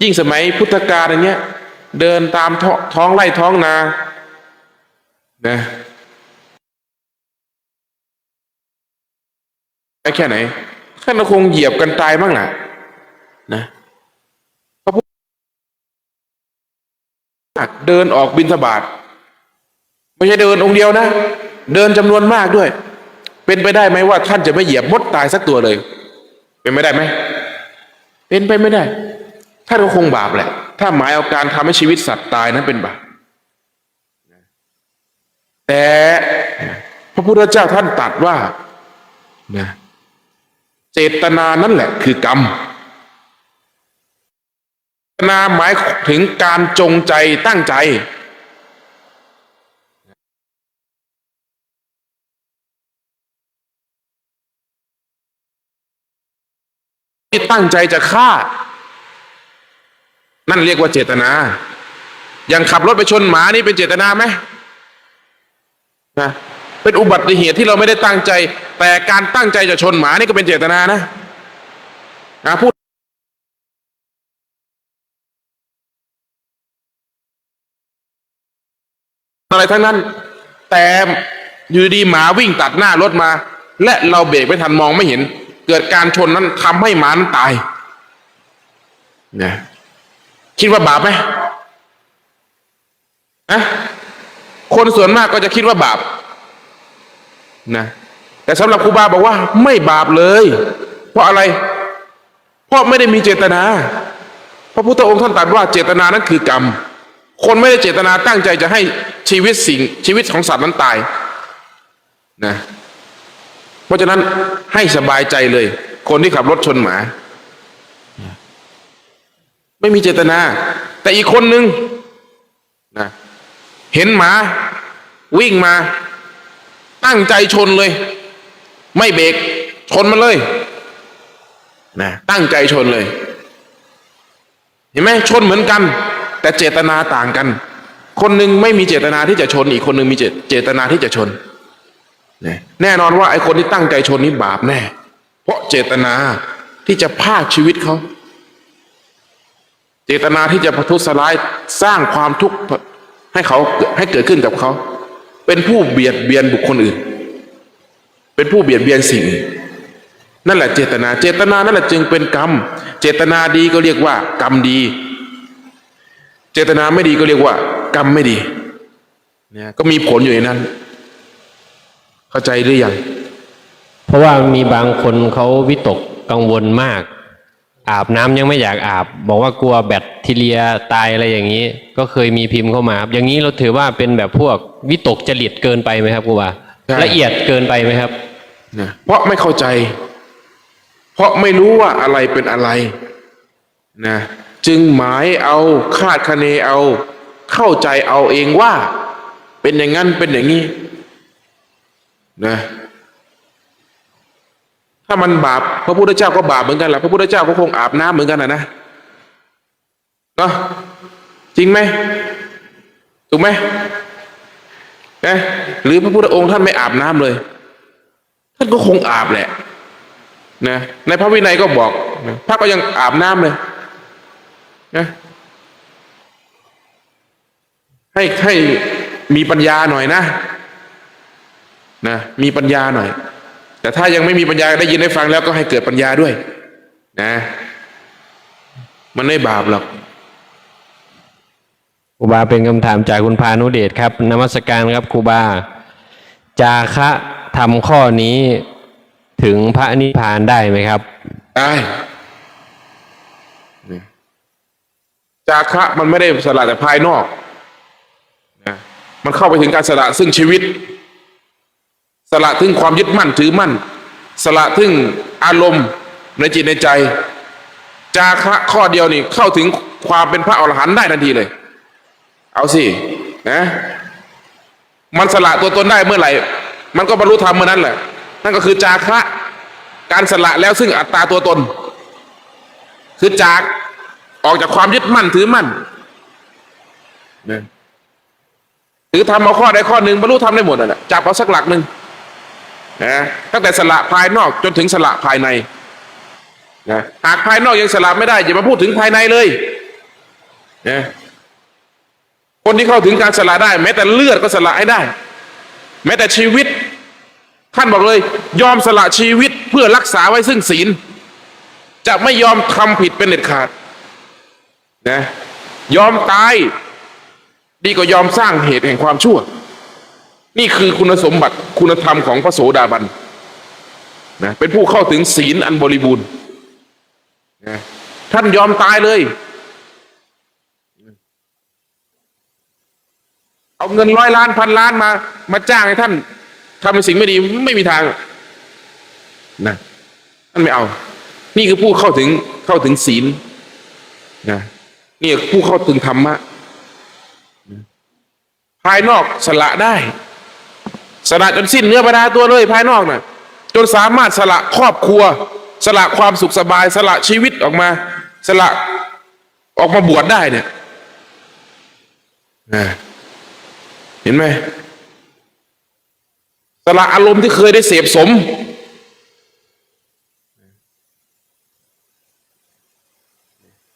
ยิ่งสมัยพุทธกาลอย่างเงี้ยเดินตามท้องไร่ท้องนานะไปแค่ไหนท่านก็คงเหยียบกันตายบ้างล่ะนะพระพุทธเดินออกบิณฑบาตไม่ใช่เดินองค์เดียวนะเดินจำนวนมากด้วยเป็นไปได้ไหมว่าท่านจะไม่เหยียบมดตายสักตัวเลยเป็นไปได้ไหมเป็นไปไม่ได้ท่านก็คงบาปแหละถ้าหมายเอาการทำให้ชีวิตสัตว์ตายนั้นเป็นบาปแต่พระพุทธเจ้าท่านตรัสว่านะเจตนานั่นแหละคือกรรมเจตนาหมายถึงการจงใจตั้งใจที่ตั้งใจจะฆ่านั่นเรียกว่าเจตนาอย่างขับรถไปชนหมานี่เป็นเจตนาไหมนะเป็นอุบัติเหตุที่เราไม่ได้ตั้งใจแต่การตั้งใจจะชนหมานี่ก็เป็นเจตนานะพูดอะไรทั้งนั้นแต่อยู่ดีหมาวิ่งตัดหน้ารถมาและเราเบรกไม่ทันมองไม่เห็นเกิดการชนนั้นทำให้หมานั้นตายนะคิดว่าบาปไหมคนส่วนมากก็จะคิดว่าบาปนะแต่สำหรับครูบาบอกว่าไม่บาปเลยเพราะอะไรเพราะไม่ได้มีเจตนาพระพุทธองค์ท่านตรัสว่าเจตนานั้นคือกรรมคนไม่ได้เจตนาตั้งใจจะให้ชีวิตของสัตว์นั้นตายนะเพราะฉะนั้นให้สบายใจเลยคนที่ขับรถชนหมาไม่มีเจตนาแต่อีกคนนึงนะเห็นหมาวิ่งมาตั้งใจชนเลยไม่เบรกชนมันเลยนะตั้งใจชนเลยเห็นไหมชนเหมือนกันแต่เจตนาต่างกันคนหนึ่งไม่มีเจตนาที่จะชนอีกคนหนึ่งมีเจตนาที่จะชนแน่นอนว่าไอ้คนที่ตั้งใจชนนี้บาปแน่เพราะเจตนาที่จะพรากชีวิตเขาเจตนาที่จะประทุษร้ายสร้างความทุกข์ให้เกิดขึ้นกับเขาเป็นผู้เบียดเบียนบุคคลอื่นเป็นผู้เบียดเบียนสิ่งอื่นนั่นแหละเจตนานั่นแหละจึงเป็นกรรมเจตนาดีก็เรียกว่ากรรมดีเจตนาไม่ดีก็เรียกว่ากรรมไม่ดีเนี่ยก็มีผลอยู่ในนั้นเข้าใจหรือยังเพราะว่ามีบางคนเขาวิตกกังวลมากอาบน้ำยังไม่อยากอาบบอกว่ากลัวแบคทีเรียตายอะไรอย่างนี้ก็เคยมีพิมพ์เข้ามาครับอย่างนี้เราถือว่าเป็นแบบพวกวิตกจริตเกินไปไหมครับครูบาละเอียดเกินไปไหมครับนะเพราะไม่เข้าใจเพราะไม่รู้ว่าอะไรเป็นอะไรนะจึงหมายเอาคาดคะเนเอาเข้าใจเอาเองว่าเป็นอย่างนั้นเป็นอย่างนี้นะถ้ามันบาปพระพุทธเจ้าก็บาปเหมือนกันแหละพระพุทธเจ้าก็คงอาบน้ำเหมือนกันนะเนาะจริงไหมถูกไหมนะหรือพระพุทธองค์ท่านไม่อาบน้ำเลยท่านก็คงอาบแหละนะในพระวินัยก็บอกพระก็ยังอาบน้ำเลยนะให้มีปัญญาหน่อยนะมีปัญญาหน่อยแต่ถ้ายังไม่มีปัญญาได้ยินได้ฟังแล้วก็ให้เกิดปัญญาด้วยนะมันไม่บาปหรอกครูบาเป็นคำถามจากคุณพานุเดชครับนมัสการครับครูบาจาคะทำข้อนี้ถึงพระนิพพานได้ไหมครับได้จาคะมันไม่ได้สละแต่ภายนอกนะมันเข้าไปถึงการสละซึ่งชีวิตสละถึงความยึดมั่นถือมั่นสละถึงอารมณ์ในจิตในใจจาคะข้อเดียวนี่เข้าถึงความเป็นพระอรหันต์ได้ทันทีเลยเอาสินะมันสละตัวตนได้เมื่อไหร่มันก็บรรลุธรรมเมื่อนั้นแหละนั่นก็คือจาคะการสละแล้วซึ่งอัตตาตัวตนคือจากออกจากความยึดมั่นถือมั่นนะ ถือทำเอาข้อใดข้อหนึ่งบรรลุธรรมได้หมดน่ะจับเอาสักหลักหนึ่งนะตั้งแต่สละภายนอกจนถึงสละภายในนะหากภายนอกยังสละไม่ได้อย่ามาพูดถึงภายในเลยนะคนที่เข้าถึงการสละได้แม้แต่เลือดก็สละให้ได้แม้แต่ชีวิตท่านบอกเลยยอมสละชีวิตเพื่อรักษาไว้ซึ่งศีลจะไม่ยอมทำผิดเป็นเด็ดขาดนะยอมตายดีกว่ายอมสร้างเหตุแห่งความชั่วนี่คือคุณสมบัติคุณธรรมของพระโสดาบันนะเป็นผู้เข้าถึงศีลอันบริบูรณ์นะท่านยอมตายเลยเอาเงิน100 ล้าน1,000 ล้านมาจ้างให้ท่านทำในสิ่งไม่ดีไม่มีทางนะท่านไม่เอานี่คือผู้เข้าถึงศีลนะนี่คือผู้เข้าถึงธรรมะภายนอกสละได้สละจนสิ้นเนื้อประดาตัวเลยภายนอกน่ะจนสามารถสละครอบครัวสละความสุขสบายสละชีวิตออกมาสละออกมาบวชได้เนี่ยเห็นไหมสละอารมณ์ที่เคยได้เสพสม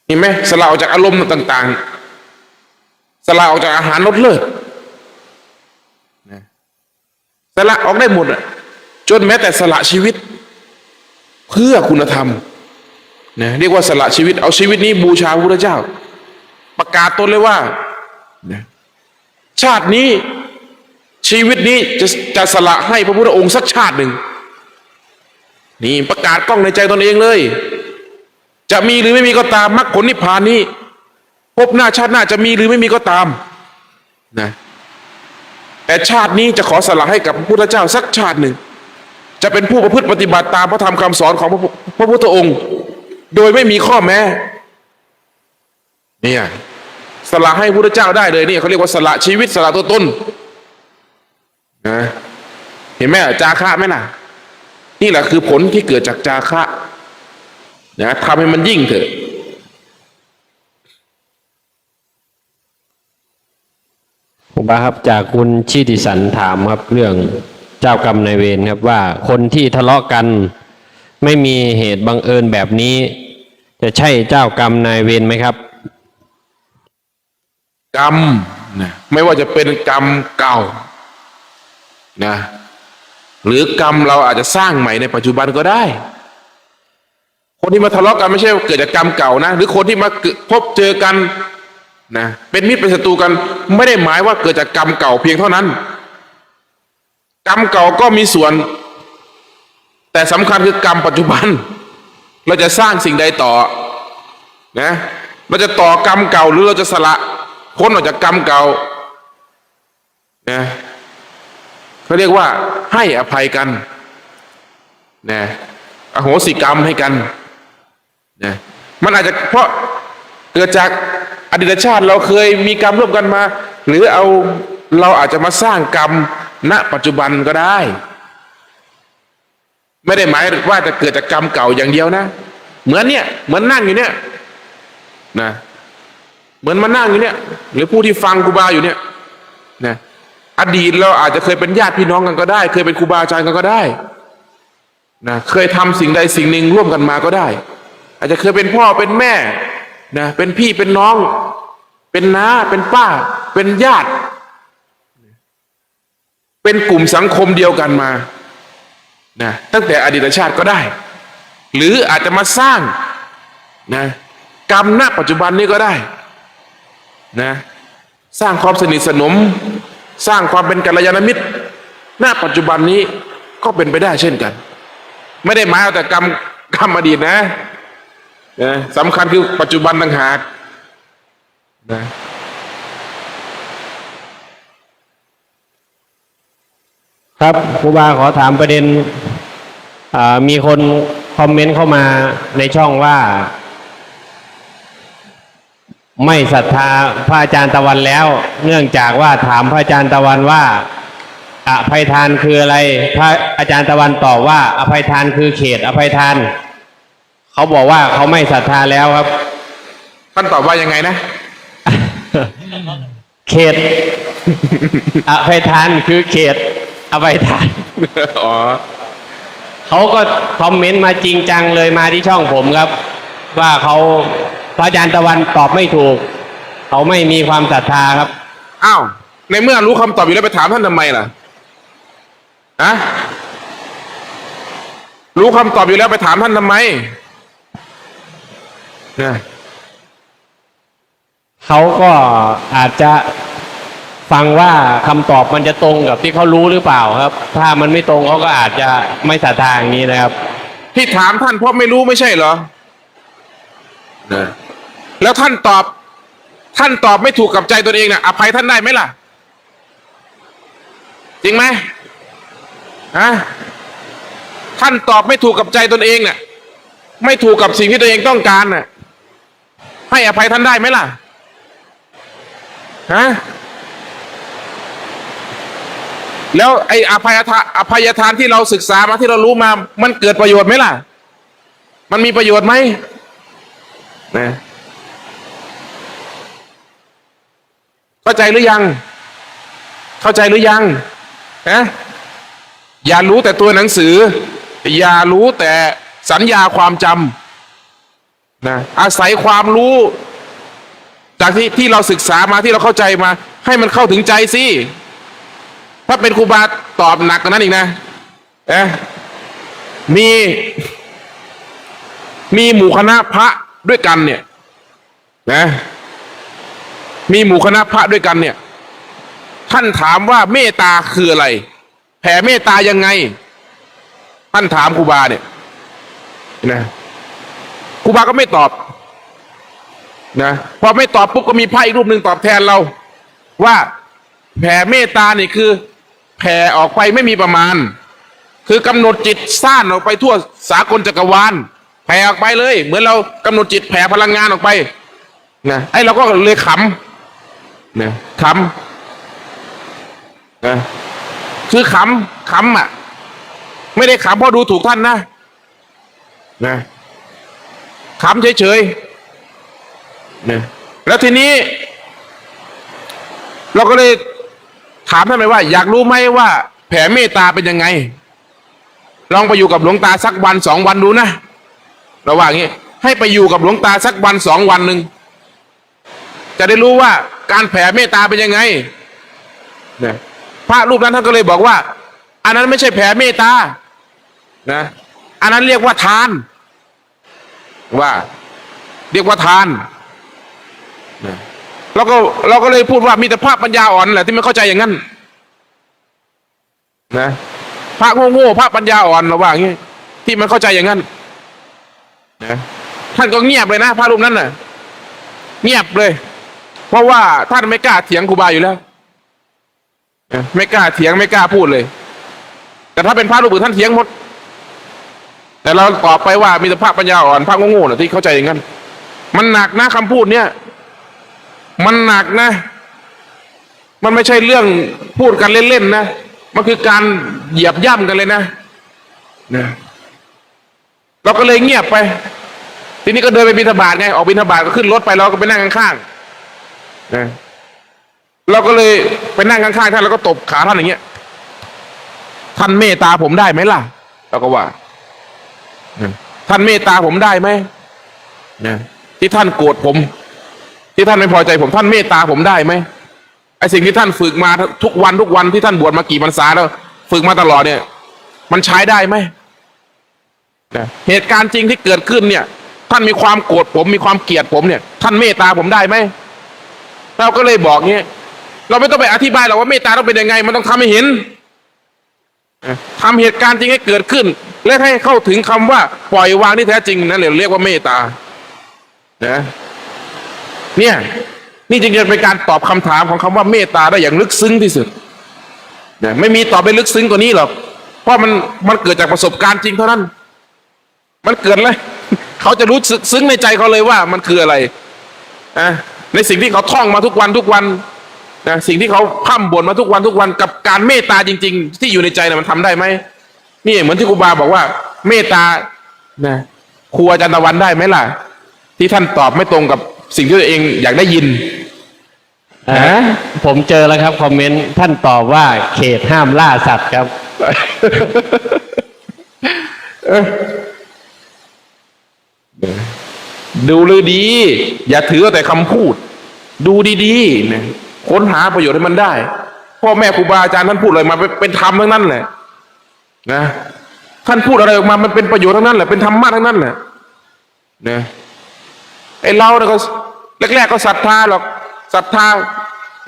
เห็นไหมสละออกจากอารมณ์ต่างๆสละออกจากอาหารรสเลิศสละออกได้หมดอะจนแม้แต่สละชีวิตเพื่อคุณธรรมนะเรียกว่าสละชีวิตเอาชีวิตนี้บูชาพระพุทธเจ้าประกาศตนเลยว่าชาตินี้ชีวิตนี้จะสละให้พระพุทธองค์สักชาติหนึ่งนี่ประกาศกล้องในใจตนเองเลยจะมีหรือไม่มีก็ตามมรรคผลนิพพานนี้พบหน้าชาติหน้าจะมีหรือไม่มีก็ตามนะแต่ชาตินี้จะขอสละให้กับพระพุทธเจ้าสักชาติหนึ่งจะเป็นผู้ประพฤติปฏิบัติตามพระธรรมคำสอนของพระพุทธองค์โดยไม่มีข้อแม้เนี่ยสละให้พระพุทธเจ้าได้เลยนี่เขาเรียกว่าสละชีวิตสละตัวตนนะเห็นไหมจาคะไหมล่ะนี่แหละคือผลที่เกิดจากจาคะนะทำให้มันยิ่งเถอะผมว่าครับจากคุณชิติสันถามครับเรื่องเจ้ากรรมนายเวรครับว่าคนที่ทะเลาะกันไม่มีเหตุบังเอิญแบบนี้จะใช่เจ้ากรรมนายเวรไหมครับกรรมนะไม่ว่าจะเป็นกรรมเก่านะหรือกรรมเราอาจจะสร้างใหม่ในปัจจุบันก็ได้คนที่มาทะเลาะกันไม่ใช่เกิดจากกรรมเก่านะหรือคนที่มาพบเจอกันนะเป็นมิตรเป็นศัตรูกันไม่ได้หมายว่าเกิดจากกรรมเก่าเพียงเท่านั้นกรรมเก่าก็มีส่วนแต่สำคัญคือกรรมปัจจุบันเราจะสร้างสิ่งใดต่อนะเราจะต่อกรรมเก่าหรือเราจะสละพ้นออกจากกรรมเก่านะเขาเรียกว่าให้อภัยกันนะอโหสิกรรมให้กันนะมันอาจจะเพราะเกิดจากอดีตชาติเราเคยมีกรรมร่วมกันมาหรือเราอาจจะมาสร้างกรรมณปัจจุบันก็ได้ไม่ได้หมายว่าจะเกิดจากกรรมเก่าอย่างเดียวนะเหมือนนั่งอยู่เนี่ยนะเหมือนมานั่งอยู่เนี่ยหรือผู้ที่ฟังครูบาอยู่เนี่ยนะอดีตเราอาจจะเคยเป็นญาติพี่น้องกันก็ได้เคยเป็นครูบาอาจารย์กันก็ได้นะเคยทำสิ่งใดสิ่งหนึ่งร่วมกันมาก็ได้อาจจะเคยเป็นพ่อเป็นแม่นะเป็นพี่เป็นน้องเป็นน้าเป็นป้าเป็นญาติเป็นกลุ่มสังคมเดียวกันมานะตั้งแต่อดีตชาติก็ได้หรืออาจจะมาสร้างนะกรรมณปัจจุบันนี้ก็ได้นะสร้างความสนิทสนมสร้างความเป็นกัลยาณมิตรณปัจจุบันนี้ก็เป็นไปได้เช่นกันไม่ได้หมายเอาแต่กรรมอดีตนะสำคัญคือปัจจุบันต่างหากนะครับครูบาขอถามประเด็นมีคนคอมเมนต์เข้ามาในช่องว่าไม่ศรัทธาพระอาจารย์ตะวันแล้วเนื่องจากว่าถามพระอาจารย์ตะวันว่าอภัยทานคืออะไรพระอาจารย์ตะวันตอบว่าอภัยทานคือเขตอภัยทานเขาบอกว่าเขาไม่ศรัทธาแล้วครับท่านตอบว่ายังไงนะเขต อภัยทานคือเขตอภัยทาน อ๋อ เขาก็คอมเมนต์มาจริงจังเลยมาที่ช่องผมครับ ว่าเขาพระอาจารย์ตะวันตอบไม่ถูก เขาไม่มีความศรัทธาครับ อ้าวในเมื่อรู้คำตอบอยู่แล้วไปถามท่านทำไมล่ะอะรู้คำตอบอยู่แล้วไปถามท่านทำไมนะ เขาก็อาจจะฟังว่าคำตอบมันจะตรงกับที่เขารู้หรือเปล่าครับ ถ้ามันไม่ตรงเขาก็อาจจะไม่ศรัทธาอย่างนี้นะครับ ที่ถามท่านเพราะไม่รู้ไม่ใช่เหรอนะแล้วท่านตอบไม่ถูกกับใจตนเองนะอภัยท่านได้ไหมล่ะ จริงไหมฮะท่านตอบไม่ถูกกับใจตนเองเนี่ยไม่ถูกกับสิ่งที่ตัวเองต้องการน่ะให้อภัยท่านได้ไหมล่ะฮะแล้วไอ้อภัยทานที่เราศึกษามาที่เรารู้มามันเกิดประโยชน์ไหมล่ะมันมีประโยชน์ไหมนะเข้าใจหรือยังเข้าใจหรือยังนะอย่ารู้แต่ตัวหนังสืออย่ารู้แต่สัญญาความจำนะอาศัยความรู้จากที่เราศึกษามาที่เราเข้าใจมาให้มันเข้าถึงใจสิถ้าเป็นครูบาตอบหนักกว่านั้นอีกนะมีหมู่คณะพระด้วยกันเนี่ยนะมีหมู่คณะพระด้วยกันเนี่ยท่านถามว่าเมตตาคืออะไรแผ่เมตตายังไงท่านถามครูบาเนี่ยนะครูบาก็ไม่ตอบนะพอไม่ตอบปุ๊บก็มีพระอีกรูปหนึ่งตอบแทนเราว่าแผ่เมตตานี่คือแผ่ออกไปไม่มีประมาณคือกำหนดจิตซ่านออกไปทั่วสากลจักรวาลแผ่ออกไปเลยเหมือนเรากำหนดจิตแผ่พลังงานออกไปนะไอ้เราก็เลยขำนะขำนะคือขำอ่ะไม่ได้ขำเพราะดูถูกท่านนะขำเฉยๆนะแล้วทีนี้เราก็เลยถามท่านไปว่าอยากรู้ไหมว่าแผ่เมตตาเป็นยังไงลองไปอยู่กับหลวงตาสักวันสองวันดูนะระหว่างนี้ให้ไปอยู่กับหลวงตาสักวันสองวันหนึ่งจะได้รู้ว่าการแผ่เมตตาเป็นยังไงนะพระรูปนั้นท่านก็เลยบอกว่าอันนั้นไม่ใช่แผ่เมตตานะอันนั้นเรียกว่าทานเรียกว่าทานนะเราก็เลยพูดว่ามีแต่พระปัญญาอ่อนแหละที่ไม่เข้าใจอย่างนั้นนะพระโง่พระปัญญาอ่อนระหว่างนี้ที่มันเข้าใจอย่างนั้นนะท่านก็เงียบเลยนะพระรูปนั้นน่ะเงียบเลยเพราะว่าท่านไม่กล้าเถียงครูบาอยู่แล้วไม่กล้าเถียงไม่กล้าพูดเลยแต่ถ้าเป็นพระรูปอื่นท่านเถียงหมดแต่เราตอบไปว่ามีแต่พระปัญญาอ่อนพระโง่ๆน่ะที่เข้าใจอย่างนั้นมันหนักนะคำพูดเนี่ยมันหนักนะมันไม่ใช่เรื่องพูดกันเล่นๆนะมันคือการเหยียบย่ำกันเลยนะเราก็เลยเงียบไปทีนี้ก็เดินไปบิณฑบาตไงออกบิณฑบาตก็ขึ้นรถไปเราก็ไปนั่งข้างๆนะเราก็เลยไปนั่งข้างๆท่านแล้วก็ตบขาท่านอย่างเงี้ยท่านเมตตาผมได้ไหมล่ะเราก็ว่าท่านเมตตาผมได้ไหมที่ท่านโกรธผมที่ท่านไม่พอใจผมท่านเมตตาผมได้ไหมไอสิ่งที่ท่านฝึกมาทุกวันที่ท่านบวชมากี่พรรษาแล้วฝึกมาตลอดเนี่ยมันใช้ได้ไหมเหตุการณ์จริงที่เกิดขึ้นเนี่ยท่านมีความโกรธผมมีความเกลียดผมเนี่ยท่านเมตตาผมได้ไหมเราก็เลยบอกเงี้ยเราไม่ต้องไปอธิบายหรอกว่าเมตตาต้องเป็นยังไงมันต้องทำให้เห็นทำเหตุการณ์จริงให้เกิดขึ้นและให้เข้าถึงคำว่าปล่อยวางที่แท้จริงนั่นเรียกว่าเมตตาเนี่ยนี่จึงจะเป็นการตอบคำถามของคำว่าเมตตาได้อย่างลึกซึ้งที่สุดไม่มีตอบได้ลึกซึ้งกว่านี้หรอกเพราะมันเกิดจากประสบการณ์จริงเท่านั้นมันเกิดเลยเขาจะรู้ซึ้งในใจเขาเลยว่ามันคืออะไรในสิ่งที่เขาท่องมาทุกวันสิ่งที่เขาพร่ำบ่นมาทุกวันกับการเมตตาจริงๆที่อยู่ในใจมันทำได้ไหมนี่เหมือนที่ครูบาบอกว่าเมตตาครูอาจารย์ตะวันได้ไหมล่ะที่ท่านตอบไม่ตรงกับสิ่งที่ตัวเองอยากได้ยิน ผมเจอแล้วครับคอมเมนต์ท่านตอบว่าเขตห้ามล่าสัตว์ครับ ดูเลยดี อย่าถือแต่คำพูด ดูดีๆนะค้นหาประโยชน์ให้มันได้พ่อแม่ครูบาอาจารย์ท่านพูดอะไรมาเป็นธรรมทั้งนั้นแหละนะท่านพูดอะไรออกมามันเป็นประโยชน์ทั้งนั้นแหละเป็นธรรมะทั้งนั้นแหละนะไอเราเนี่ยก็แรกๆก็ศรัทธาหรอกศรัทธา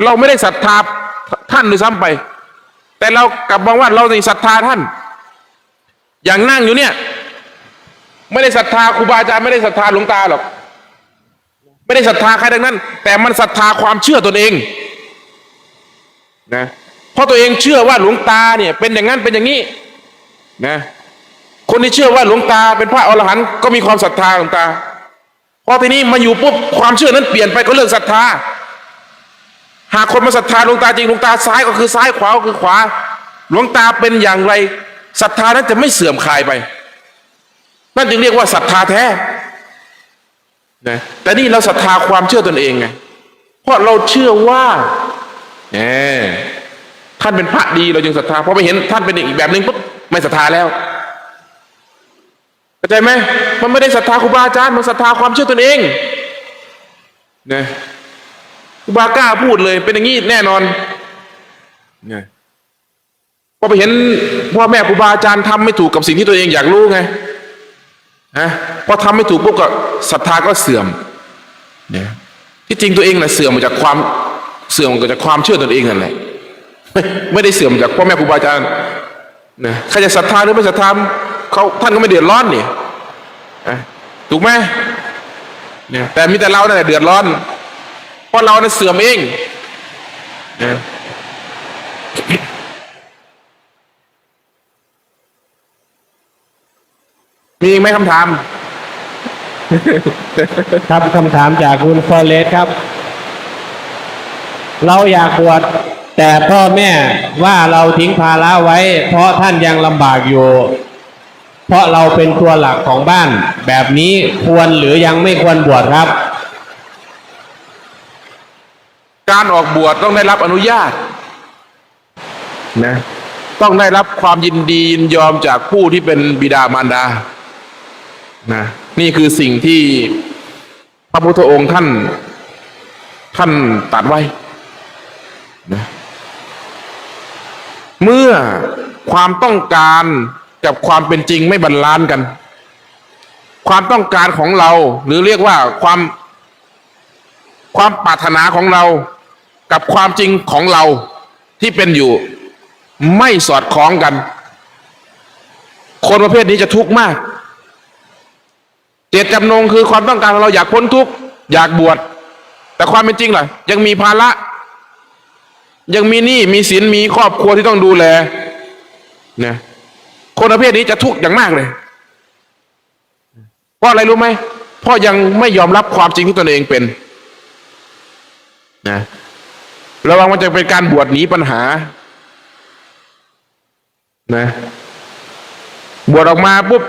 เราไม่ได้ศรัทธาท่านด้วยซ้ำไป แต่เรากลับมองว่าเราศรัทธาท่าน อย่างนั่งอยู่เนี่ยไม่ได้ศรัทธาครูบาอาจารย์ไม่ได้ศรัทธาหลวงตาหรอกไม่ได้ศรัทธาใครทั้งนั้นแต่มันศรัทธาความเชื่อตนเองนะเพราะตัวเองเชื่อว่าหลวงตาเนี่ยเป็นอย่างนั้นเป็นอย่างนี้นะคนที่เชื่อว่าหลวงตาเป็นพระอรหันต์ก็มีความศรัทธาหลวงตาพอทีนี้มาอยู่ปุ๊บความเชื่อนั้นเปลี่ยนไปก็เลิกศรัทธาหากคนมาศรัทธาหลวงตาจริงหลวงตาซ้ายก็คือซ้ายขวาก็คือขวาหลวงตาเป็นอย่างไรศรัทธานั้นจะไม่เสื่อมคลายไปนั่นจึงเรียกว่าศรัทธาแท้นะแต่นี่เราศรัทธาความเชื่อตนเองไงเพราะเราเชื่อว่าท่านเป็นพระดีเราจึงศรัทธาพอไปเห็นท่านเป็นอีกแบบหนึ่งปุ๊บไม่ศรัทธาแล้วเข้าใจไหมมันไม่ได้ศรัทธาครูบาอาจารย์มันศรัทธาความเชื่อตนเองนะครูบากล้าพูดเลยเป็นอย่างนี้แน่นอนนะพอไปเห็นพ่อแม่ครูบาอาจารย์ทำไม่ถูกกับสิ่งที่ตัวเองอยากรู้ไงพอทำไม่ถูกปุ๊บก็ศรัทธาก็เสื่อมเนี่ยที่จริงตัวเองน่ะเสื่อมมาจากความเสื่อมมาจากความเชื่อตนเองนั่นแหละไม่ได้เสื่อมจากพ่อแม่ครูบาอาจารย์นะใครจะศรัทธาหรือไม่ศรัทธาเขาท่านก็ไม่เดือดร้อนนี่ถูกไหมเนี่ยแต่มีแต่เราเนี่ยเดือดร้อนเพราะเราเนี่ยเสื่อมเองนะมีอีกไหมคำถาม ครับคำถามจากคุณฟอเรสครับเราอยากบวชแต่พ่อแม่ว่าเราทิ้งภาระไว้เพราะท่านยังลำบากอยู่เพราะเราเป็นตัวหลักของบ้านแบบนี้ควรหรือยังไม่ควรบวชครับการออกบวชต้องได้รับอนุญาตนะต้องได้รับความยินดียินยอมจากผู้ที่เป็นบิดามารดานะนี่คือสิ่งที่พระพุทธองค์ท่านตรัสไว้นะเมื่อความต้องการกับความเป็นจริงไม่บรรลานซ์กันความต้องการของเราหรือเรียกว่าความปรารถนาของเรากับความจริงของเราที่เป็นอยู่ไม่สอดคล้องกันคนประเภทนี้จะทุกข์มากเจตจำนงคือความต้องการของเราอยากพ้นทุกข์อยากบวชแต่ความเป็นจริงล่ะยังมีภาระยังมีหนี้มีสินมีครอบครัวที่ต้องดูแลนะคนประเภทนี้จะทุกข์อย่างมากเลยเพราะอะไรรู้ไหมเพราะยังไม่ยอมรับความจริงที่ตนเองเป็นนะระวังมันจะเป็นการบวชหนีปัญหานะบวชออกมาปุ๊บ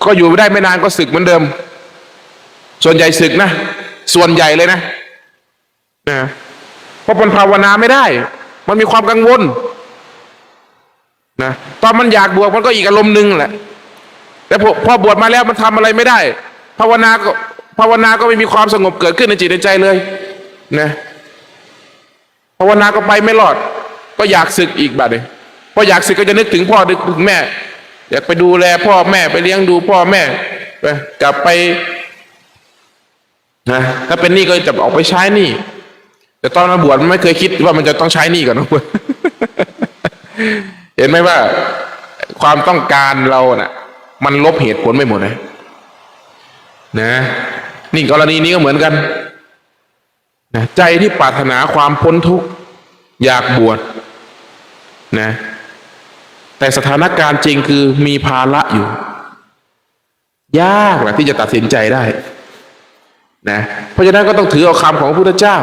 ก็อยู่ไม่ได้ไม่นานก็สึกเหมือนเดิมส่วนใหญ่สึกนะส่วนใหญ่เลยนะเพราะมันภาวนาไม่ได้มันมีความกังวลนะตอนมันอยากบวชมันก็อีกอารมณ์หนึ่งแหละแต่พอบวชมาแล้วมันทำอะไรไม่ได้ภาวนาก็ไม่มีความสงบเกิดขึ้นในจิตในใจเลยนะภาวนาก็ไปไม่รอดก็อยากสึกอีกบัดเลยพออยากสึกก็จะนึกถึงพ่อนึกถึงแม่อยากไปดูแลพ่อแม่ไปเลี้ยงดูพ่อแม่ไปกลับไปนะถ้าเป็นหนี้ก็จะออกไปใช้หนี้แต่ตอนมาบวชไม่เคยคิดว่ามันจะต้องใช้หนี้ก่อนนะเพื่อน เห็นไหมว่าความต้องการเราน่ะมันลบเหตุผลไม่หมดนะนี่กรณีนี้ก็เหมือนกันนะใจที่ปรารถนาความพ้นทุกข์อยากบวชนะแต่สถานการณ์จริงคือมีภาระอยู่ยากแหละที่จะตัดสินใจได้นะเพราะฉะนั้นก็ต้องถือเอาคำของพระพุทธเจ้า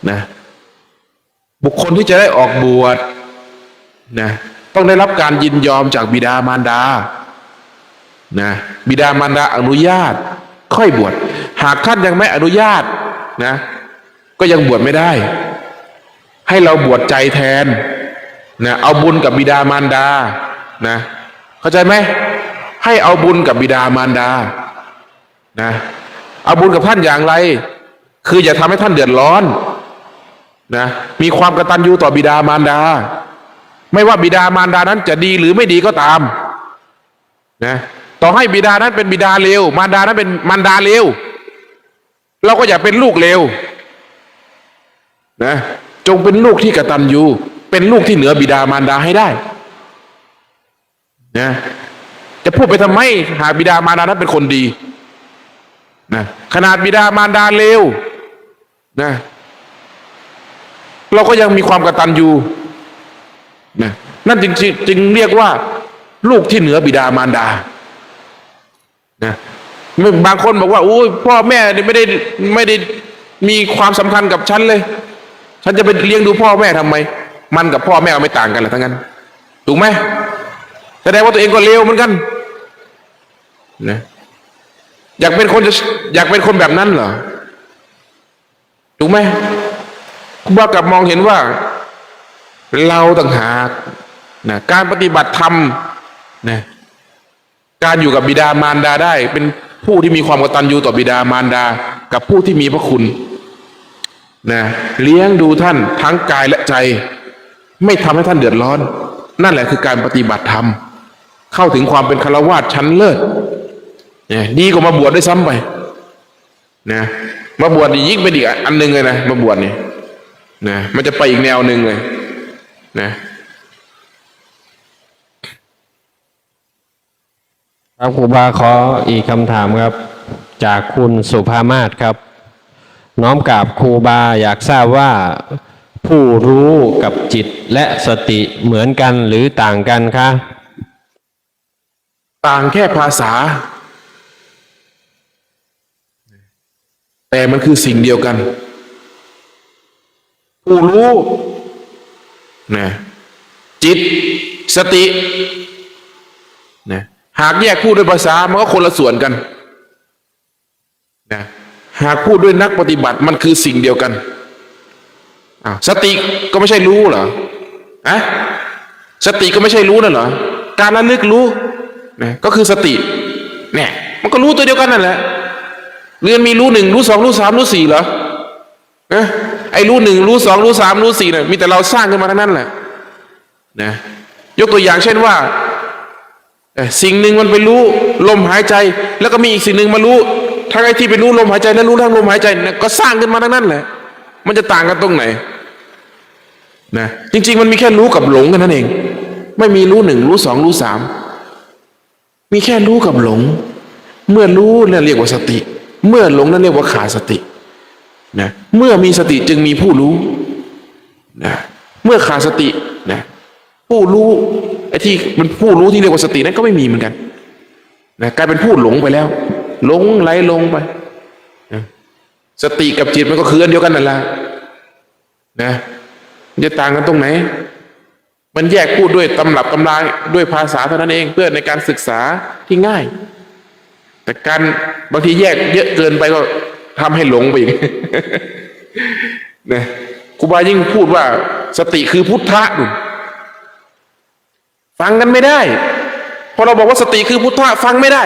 นะบุคคลที่จะได้ออกบวชนะต้องได้รับการยินยอมจากบิดามารดานะบิดามารดาอนุญาตค่อยบวชหากท่านยังไม่อนุญาตนะ ก็ยังบวชไม่ได้ ให้เราบวชใจแทนนะเอาบุญกับบิดามารดานะเข้าใจไหมให้เอาบุญกับบิดามารดานะเอาบุญกับท่านอย่างไรคืออย่าทำให้ท่านเดือดร้อนนะมีความกตัญญูต่อบิดามารดาไม่ว่าบิดามารดานั้นจะดีหรือไม่ดีก็ตามนะต่อให้บิดานั้นเป็นบิดาเลวมารดานั้นเป็นมารดาเลวเราก็อย่าเป็นลูกเลวนะจงเป็นลูกที่กตัญญูเป็นลูกที่เหนือบิดามารดาให้ได้นะจะพูดไปทำไมหากบิดามารดานั้นเป็นคนดีนะขนาดบิดามารดาเลวนะเราก็ยังมีความกตัญญูนะนั่นจึงเรียกว่าลูกที่เหนือบิดามารดานะบางคนบอกว่าโอ้ยพ่อแม่ไม่ได้มีความสำคัญกับฉันเลยฉันจะไปเลี้ยงดูพ่อแม่ทำไมมันกับพ่อแม่ไม่ต่างกันหรอกทั้งนั้นถูกไหมแสดงว่าตัวเองก็เลวเหมือนกันนะอยากเป็นคนแบบนั้นเหรอถูกไหมคุณว่ากลับมองเห็นว่าเราต่างหากนะการปฏิบัติธรรมนะการอยู่กับบิดามารดาได้เป็นผู้ที่มีความกตัญญูต่อบิดามารดากับผู้ที่มีพระคุณนะเลี้ยงดูท่านทั้งกายและใจไม่ทำให้ท่านเดือดร้อนนั่นแหละคือการปฏิบัติธรรมเข้าถึงความเป็นฆราวาสชั้นเลิศเนี่ยดีกว่ามาบวชได้ซ้ำไปนะมาบวชนี่ยิ่งเป็นอีกอันหนึ่งเลยนะมาบวชนี่นะมันจะไปอีกแนวหนึ่งเลยนะครับครูบาขออีกคำถามครับจากคุณสุภามาศครับน้อมกราบครูบาอยากทราบว่าผู้รู้กับจิตและสติเหมือนกันหรือต่างกันคะต่างแค่ภาษาแต่มันคือสิ่งเดียวกันผู้รู้นะจิตสตินะหากแยกพูดด้วยภาษามันก็คนละส่วนกันนะหากพูดด้วยนักปฏิบัติมันคือสิ่งเดียวกันสติก็ไม่ใช่รู้เหรอสติก็ไม่ใช่รู้นั่นเหรอการระลึกรู้นะก็คือสติเนี่ยมันก็รู้ตัวเดียวกันนั่นแหละเรียนมีรู้หนึ่งรู้สองรู้สามรู้สี่เหรอไอ้รู้หนึ่งรู้สองรู้สามรู้สี่เนี่ยมีแต่เราสร้างขึ้นมาทั้งนั้นแหละนะยกตัวอย่างเช่นว่าสิ่งหนึ่งมันไปรู้ลมหายใจแล้วก็มีอีกสิ่งหนึ่งมารู้ทั้งไอ้ที่ไปรู้ลมหายใจและรู้ทั้งลมหายใจเนี่ยก็สร้างขึ้นมาทั้งนั้นแหละมันจะต่างกันตรงไหนนะจริงๆมันมีแค่รู้กับหลงกันนั่นเองไม่มีรู้หนึ่งรู้สองรู้สามมีแค่รู้กับหลงเมื่อรู้นั่นเรียกว่าสติเมื่อหลงนั่นเรียกว่าขาดสตินะเมื่อมีสติจึงมีผู้รู้นะเมื่อขาดสตินะผู้รู้ไอ้ที่มันผู้รู้ที่เรียกว่าสตินั้นก็ไม่มีเหมือนกันนะกลายเป็นผู้หลงไปแล้วหลงไหลลงไปนะสติกับจิตมันก็คืออันเดียวกันนั่นแหละนะมันจะต่างกันตรงไหนมันแยกพูดด้วยตำรับตำราด้วยภาษาเท่านั้นเองเพื่อในการศึกษาที่ง่ายแต่การบางทีแยกเยอะเกินไปก็ทำให้หลงไปอีก นะครูบายิ่งพูดว่าสติคือพุทธะดูฟังกันไม่ได้พอเราบอกว่าสติคือพุทธะฟังไม่ได้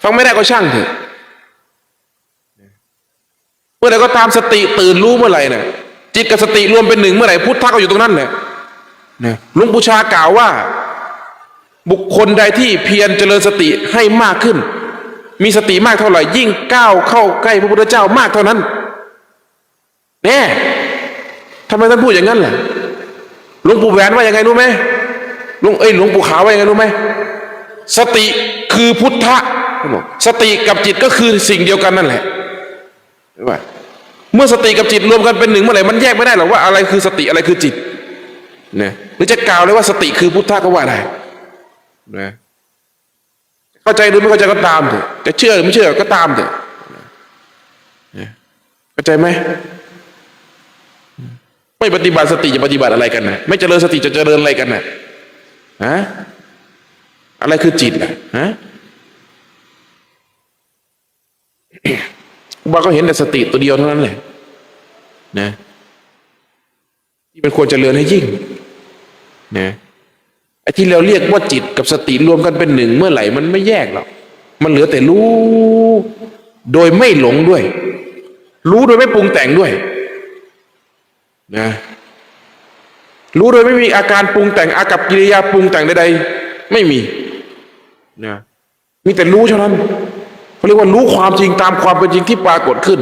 ฟังไม่ได้ก็ช่างเถอะเมื่อไหร่ก็ตามสติตื่นรู้เมื่อไหร่เนี่ยจิตกับสติรวมเป็นหนึ่งเมื่อไหร่พุทธะก็อยู่ตรงนั้นแหละหลวงปู่ชากล่าวว่าบุคคลใดที่เพียรเจริญสติให้มากขึ้นมีสติมากเท่าไหร่ยิ่งก้าวเข้าใกล้พระพุทธเจ้ามากเท่านั้นแน่ทำไมท่านพูดอย่างนั้นล่ะหลวงปู่แหวนว่าอย่างไงรู้ไหมหลวงปู่ขาวว่าอย่างไงรู้ไหมสติคือพุทธะสติกับจิตก็คือสิ่งเดียวกันนั่นแหละว่าเมื่อสติกับจิตรวมกันเป็นหนึ่งเมื่อไหร่มันแยกไม่ได้หรอกว่าอะไรคือสติอะไรคือจิตเนี่ยหรือจะกล่าวเลยว่าสติคือพุทธะก็ว่าได้นะเข้าใจหรือไม่เข้าใจก็ตามเถอะจะเชื่อหรือไม่เชื่อก็ตามเถอะเข้าใจไหมไม่ปฏิบัติสติจะปฏิบัติอะไรกันนะไม่เจริญสติจะเจริญอะไรกันนะอะไรคือจิตล่ะ ครูบาก็เห็นแต่สติตัวเดียวเท่านั้นแหละนะที่มันควรเจริญให้ยิ่งนะไอ้ที่เราเรียกว่าจิตกับสติรวมกันเป็นหนึ่งเมื่อไหร่มันไม่แยกหรอกมันเหลือแต่รู้โดยไม่หลงด้วยรู้โดยไม่ปรุงแต่งด้วยนะรู้โดยไม่มีอาการปรุงแต่งอากับกิริยาปรุงแต่งใดๆไม่มีนะมีแต่รู้เท่านั้นเขาเรียกว่ารู้ความจริงตามความเป็นจริงที่ปรากฏขึ้น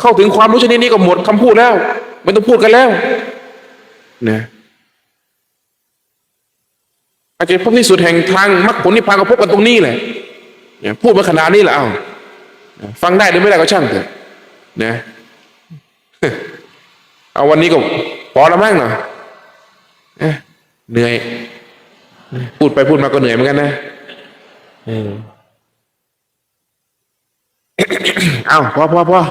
เข้าถึงความรู้ชนิดนี้ก็หมดคำพูดแล้วไม่ต้องพูดกันแล้วนะอาจจะพบที่สุดแห่งทางมรรคผลนิพพานก็พบกันตรงนี้แหละเนี่ยพูดมาขนาดนี้แหละเอาฟังได้หรือไม่ได้ก็ช่างเถอะนะเอาวันนี้ก็พอแล้วมั้งเนาะเหนื่อยพูดไปพูดมาก็เหนื่อยเหมือนกันนะเอาพอ